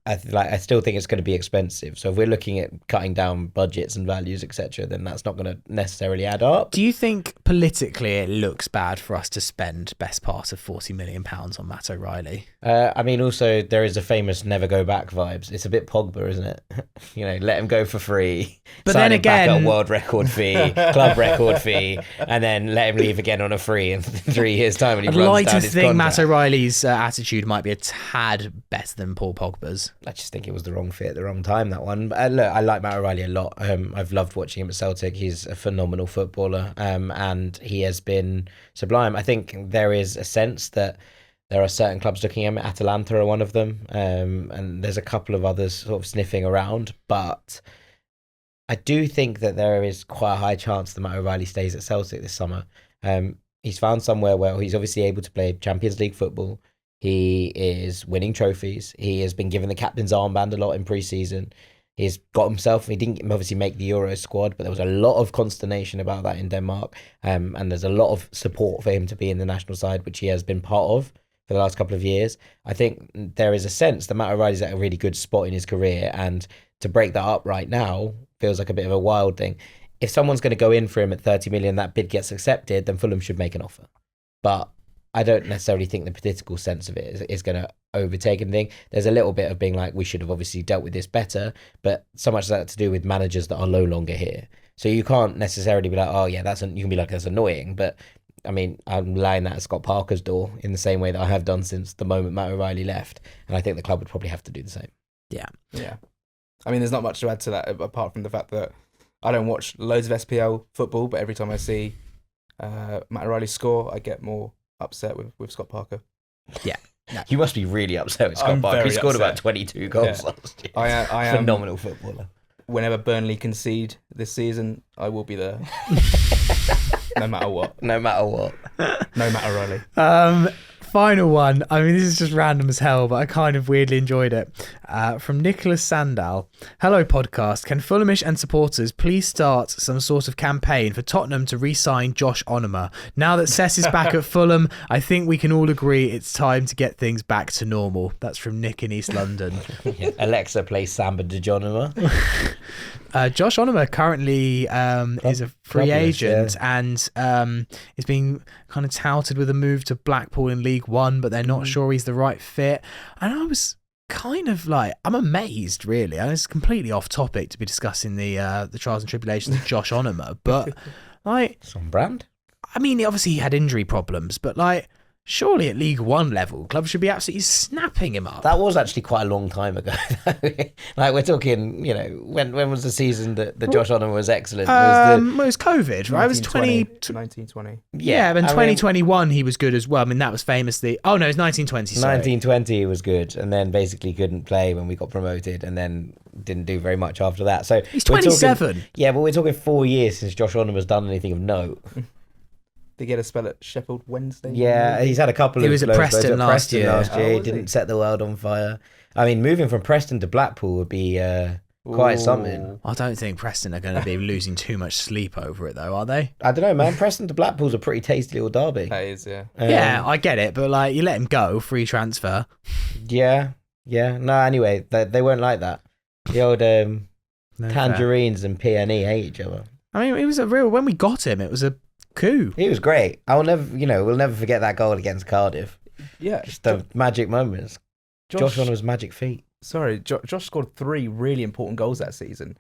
I still think it's going to be expensive. So if we're looking at cutting down budgets and values, etc., then that's not going to necessarily add up. Do you think politically it looks bad for us to spend best part of £40 million on Matt O'Reilly? I mean, also, there is a famous never go back vibes. It's a bit Pogba, isn't it? Let him go for free. But sign then him back again- at a world record fee, club record fee, and then let him leave again on a free in 3 years' time when he I'd runs like down to his think Matt contract. O'Reilly's attitude might be a tad better than Paul Pogba's. I just think it was the wrong fit at the wrong time, that one. But look, I like Matt O'Reilly a lot. I've loved watching him at Celtic. He's a phenomenal footballer, and he has been sublime. I think there is a sense that there are certain clubs looking at him. Atalanta are one of them, and there's a couple of others sort of sniffing around. But I do think that there is quite a high chance that Matt O'Reilly stays at Celtic this summer. He's found somewhere where he's obviously able to play Champions League football. He is winning trophies. He has been given the captain's armband a lot in pre-season. He's got himself, he didn't obviously make the Euro squad, but there was a lot of consternation about that in Denmark. And there's a lot of support for him to be in the national side, which he has been part of for the last couple of years. I think there is a sense that Matt O'Reilly's at a really good spot in his career, and to break that up right now feels like a bit of a wild thing. If someone's going to go in for him at 30 million, that bid gets accepted, then Fulham should make an offer. But I don't necessarily think the political sense of it is going to overtake anything. There's a little bit of being like, we should have obviously dealt with this better, but so much of that to do with managers that are no longer here. So you can't necessarily be like, oh yeah, you can be like, that's annoying. But I mean, I'm laying that at Scott Parker's door in the same way that I have done since the moment Matt O'Reilly left. And I think the club would probably have to do the same. Yeah. I mean, there's not much to add to that apart from the fact that I don't watch loads of SPL football, but every time I see Matt O'Reilly score, I get more upset with Scott Parker. Yeah. You must be really upset with Scott I'm Parker. He very scored upset. about 22 goals Yeah. last year. I am Phenomenal footballer. Whenever Burnley concede this season, I will be there. No matter what. No matter what. No matter O'Reilly. Final one. I mean, this is just random as hell, but I kind of weirdly enjoyed it. From Nicholas Sandal. Hello, podcast. Can Fulhamish and supporters please start some sort of campaign for Tottenham to re-sign Josh Onuma? Now that Cess is back at Fulham, I think we can all agree it's time to get things back to normal. That's from Nick in East London. Yeah. Alexa plays Samba de Jonoma. Josh Onuma currently is a free Clubless, agent and is being kind of touted with a move to Blackpool in League One, but they're not sure he's the right fit. And I was kind of like, I'm amazed, really. And it's completely off topic to be discussing the trials and tribulations of Josh Onuma, but like, It's on brand. I mean, obviously he had injury problems, but like, surely at League One level, clubs should be absolutely snapping him up. That was actually quite a long time ago. Like we're talking, when was the season that Josh Onomah was excellent? It was COVID, right? It was 1920. Yeah, and 2021 he was good as well. I mean, that was famously... Oh, no, it was 1920, sorry. 1920 he was good, and then basically couldn't play when we got promoted, and then didn't do very much after that. So he's 27. But we're talking 4 years since Josh Onomah's done anything of note. Did he get a spell at Sheffield Wednesday? Yeah, he's had a couple of... He was at Preston last year. He didn't set the world on fire. I mean, moving from Preston to Blackpool would be quite something. I don't think Preston are going to be losing too much sleep over it, though, are they? I don't know, man. Preston to Blackpool's a pretty tasty little derby. That is, yeah. Yeah, I get it, but like you let him go, free transfer. Yeah. No, anyway, they weren't like that. The old Tangerines and PNE hate each other. I mean, it was a real... When we got him, it was a coup. He was great. We'll never forget that goal against Cardiff. Yeah. Just the magic moments. Josh Onomah's magic feet. Sorry, Josh scored 3 really important goals that season.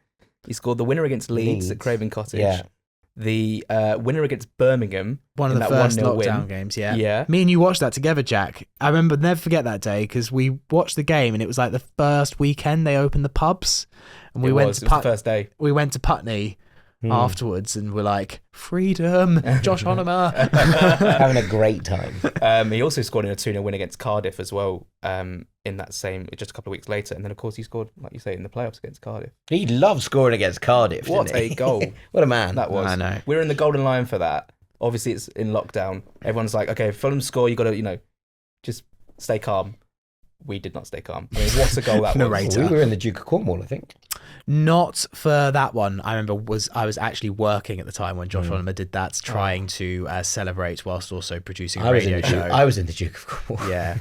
He scored the winner against Leeds at Craven Cottage. Yeah. The winner against Birmingham. One of the first lockdown games, yeah. Yeah. Me and you watched that together, Jack. I remember, never forget that day, because we watched the game and it was like the first weekend they opened the pubs. And we went to the first day. We went to Putney afterwards and we're like, freedom, Josh Onomah. Having a great time. He also scored in a 2-0 win against Cardiff as well, in that same, just a couple of weeks later. And then, of course, he scored, like you say, in the playoffs against Cardiff. He loved scoring against Cardiff, What didn't he? a goal. What a man. That was. I know. We're in the golden line for that. Obviously, it's in lockdown. Everyone's like, okay, Fulham score, you got to, just stay calm. We did not stay calm. I mean, what a goal that was. Narrator. We were in the Duke of Cornwall, I think. Not for that one. I remember I was actually working at the time when Josh Onomah did that, trying to celebrate whilst also producing a radio show. I was in the Duke of Cornwall. Yeah.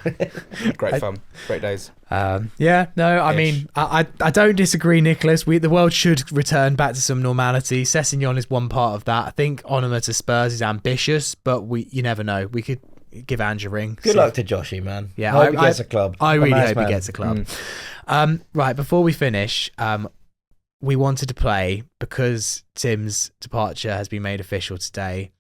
Great fun. Great days. Yeah, no, I mean, I don't disagree, Nicholas. The world should return back to some normality. Sessegnon is one part of that. I think Onomah to Spurs is ambitious, but you never know. We could give André a ring. Good luck to Joshy, man. Yeah, I hope he gets a club. I really hope he gets a club. Right, before we finish, we wanted to play, because Tim's departure has been made official today,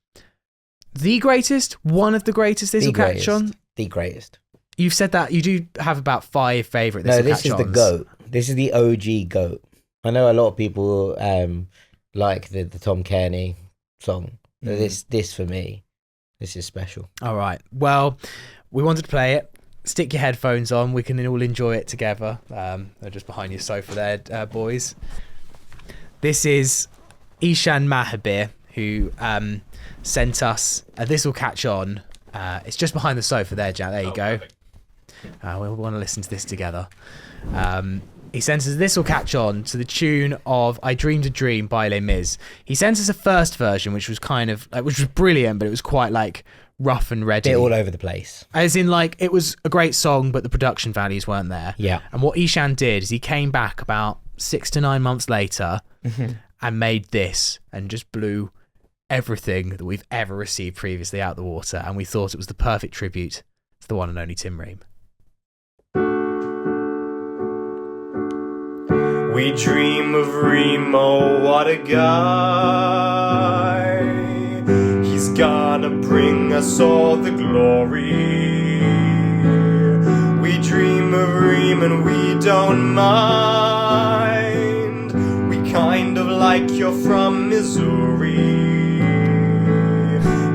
one of the greatest this will catch on. The greatest. You've said that you do have about 5 favourite this is the GOAT. This is the OG GOAT. I know a lot of people like the Tom Kearney song. This for me, this is special. All right. Well, we wanted to play it. Stick your headphones on. We can all enjoy it together. They're just behind your sofa there, boys. This is Ishan Mahabir, who sent us This Will Catch On. It's just behind the sofa there, Jack. There you go. We want to listen to this together. He sent us This Will Catch On to the tune of I Dreamed a Dream by Les Mis. He sent us a first version, which was which was brilliant, but it was quite like rough and ready. Bit all over the place. As in, like, it was a great song, but the production values weren't there. Yeah. And what Ishan did is he came back about 6 to 9 months later and made this and just blew everything that we've ever received previously out the water. And we thought it was the perfect tribute to the one and only Tim Ream. We dream of Ream, oh what a guy. He's gonna bring us all the glory. We dream of Ream and we don't mind. We kind of like you're from Missouri.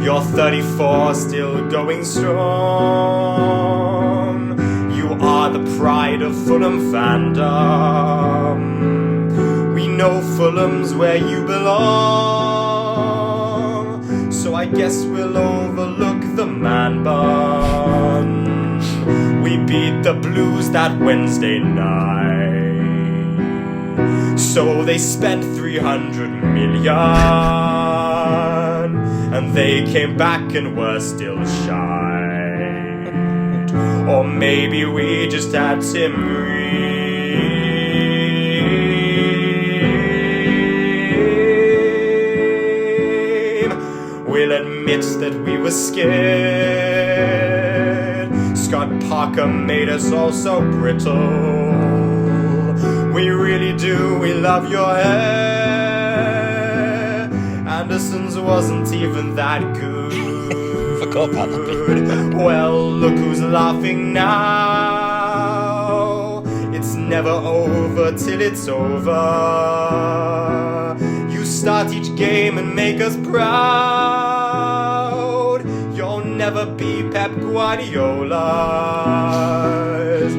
You're 34, still going strong. You are the pride of Fulham fandom. We know Fulham's where you belong, so I guess we'll overlook the man bun. We beat the Blues that Wednesday night, so they spent 300 million, and they came back and were still shy. Or maybe we just had Tim Ream. We'll admit that we were scared. Scott Parker made us all so brittle. We really do, we love your hair. Anderson's wasn't even that good. forgot about that bit. Well, look who's laughing now. It's never over till it's over. You start each game and make us proud. You'll never be Pep Guardiola's.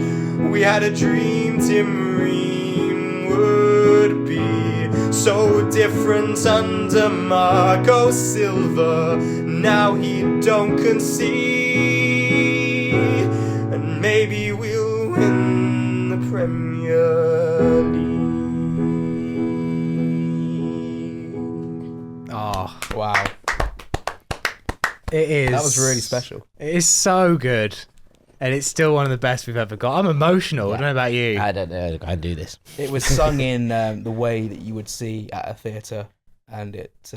We had a dream Tim Ream would be so different under Marco Silva. Now he don't concede, and maybe we'll win the Premier League. Oh, Wow. it is. That was really special. It is so good. And it's still one of the best we've ever got. I'm emotional. I don't know about you. I don't know. I can't do this. It was sung in the way that you would see at a theatre, and it's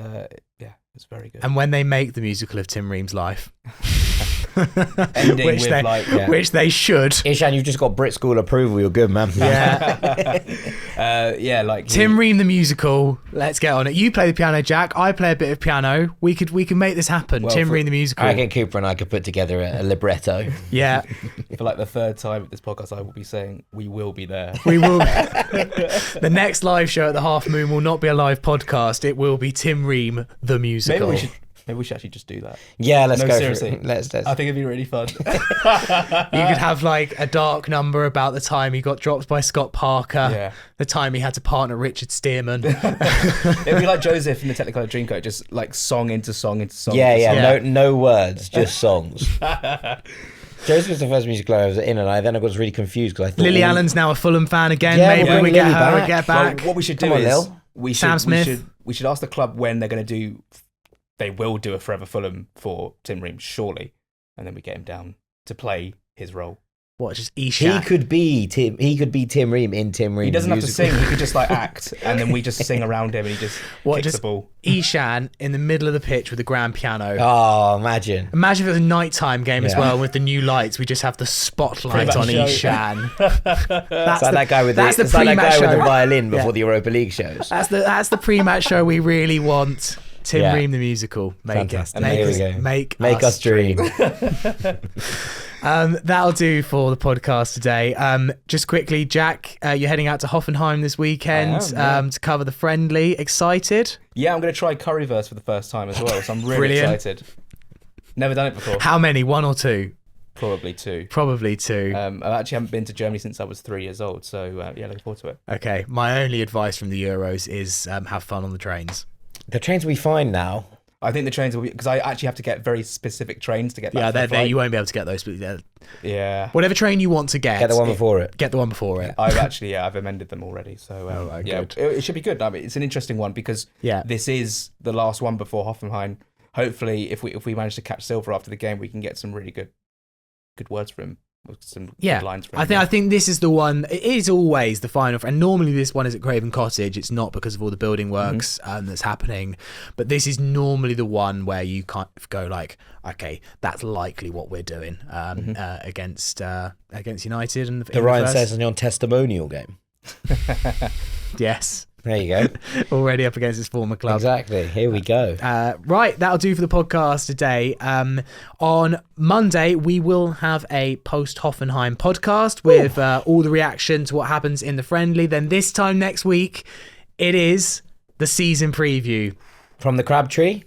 very good. And when they make the musical of Tim Ream's life, Ending which with they, like, which they should. Ishan, you've just got Brit School approval. You're good, man. Yeah. like Tim Ream the musical. Let's get on it. You play the piano, Jack. I play a bit of piano. We could make this happen. Well, Tim for- Ream the musical. I reckon Cooper and I could put together a libretto. Yeah, For like the third time at this podcast, I will be saying we will be there. we will. The next live show at the Half Moon will not be a live podcast. It will be Tim Ream the musical. Maybe we should actually just do that. Yeah, let's No, go seriously. for it. Let's. I think it'd be really fun. You could have like a dark number about the time he got dropped by Scott Parker. Yeah. The time he had to partner Richard Stearman. It'd be like Joseph in the Technicolor Dreamcoat, just like song into song into song. Yeah, into yeah. song. No words, just songs. Joseph was the first musical I was in, and I got really confused because I thought Lily Allen's now a Fulham fan again. Yeah, Maybe we'll we bring get Lily her back. get Well, back. what we should do Come on, is Lil. we Smith. should ask the club when they're going to do. They will do a Forever Fulham for Tim Ream, surely, and then we get him down to play his role. What, just he Isha? could be Tim. He could be Tim Ream in Tim Ream. He doesn't have to musical. sing; he could just like act, and then we just sing around him, and he just kicks just the ball. Ishan in the middle of the pitch with the grand piano. Oh, imagine. Imagine if it was a nighttime game as Yeah. well with the new lights. We just have the spotlight Pre-match on show. Ishan. It's like that guy with that's the, the it's like that pre-match guy with the show. violin before Yeah. the Europa League shows. That's the pre-match show we really want. Tim Yeah. Ream the musical. Make Fantastic. it. Make There we us, go. make Make us dream. That'll do for the podcast today. Just quickly, Jack, you're heading out to Hoffenheim this weekend I am, yeah. to cover the friendly. Excited? Yeah, I'm going to try Curryverse for the first time as well, so I'm really Brilliant. excited. Never done it before. How many? One or two? Probably two. Probably two. I actually haven't been to Germany since I was 3 years old, so yeah, looking forward to it. Okay. My only advice from the Euros is have fun on the trains. The trains we find now. I think the trains will be, because I actually have to get very specific trains to get back Yeah, from the they're, flight. you won't be able to get those. But Yeah. whatever train you want to get. Get the one before it. Get the one before it. I've actually, I've amended them already. So, Oh, right, yeah, good. it should be good. I mean, it's an interesting one because Yeah. this is the last one before Hoffenheim. Hopefully, if we manage to catch Silver after the game, we can get some really good words from him. Some good lines from him. I think this is the one. It is always the final, and normally this one is at Craven Cottage. It's not because of all the building works that's happening, but this is normally the one where you kind of go like, okay, that's likely what we're doing against United and The Ryan Sessegnon testimonial game. Yes, There you go. already up against his former club. Exactly. Here we go. Right, that'll do for the podcast today. On Monday, we will have a post-Hoffenheim podcast with all the reaction to what happens in the friendly. Then this time next week, it is the season preview. From the Crabtree.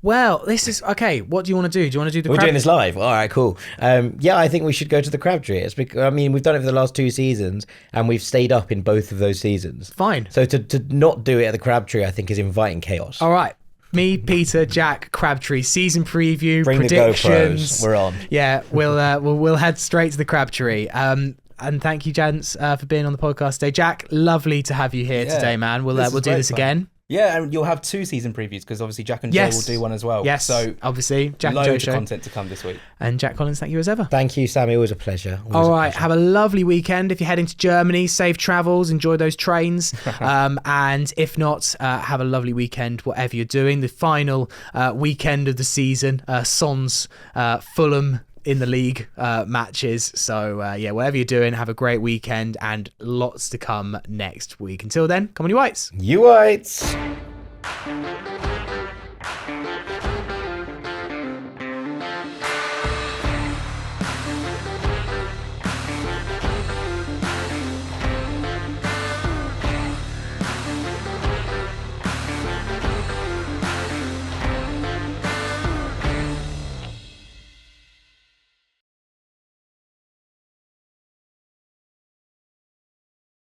Well, this is... Okay, what do you want to do? Do you want to do the... We're doing this live. All right, cool. Yeah, I think we should go to the Crabtree. It's because, I mean, we've done it for the last 2 seasons, and we've stayed up in both of those seasons. Fine. So to not do it at the Crabtree, I think, is inviting chaos. All right. Me, Peter, Jack, Crabtree, season preview, Bring predictions. the GoPros. We're on. Yeah, we'll head straight to the Crabtree. And thank you, gents, for being on the podcast today. Jack, lovely to have you here Yeah, today, man. We'll this do is great this fun. again. Yeah, and you'll have 2 season previews because obviously Jack and Joe Yes. will do one as well. Yes, So obviously, Jack and loads Joe of show. content to come this week. And Jack Collins, thank you as ever. Thank you, Sammy. Always a pleasure. All right, have a lovely weekend. If you're heading to Germany, safe travels, enjoy those trains. And if not, have a lovely weekend, whatever you're doing. The final weekend of the season, Sons, Fulham in the league matches. So, yeah, whatever you're doing, have a great weekend and lots to come next week. Until then, come on, you whites. You whites.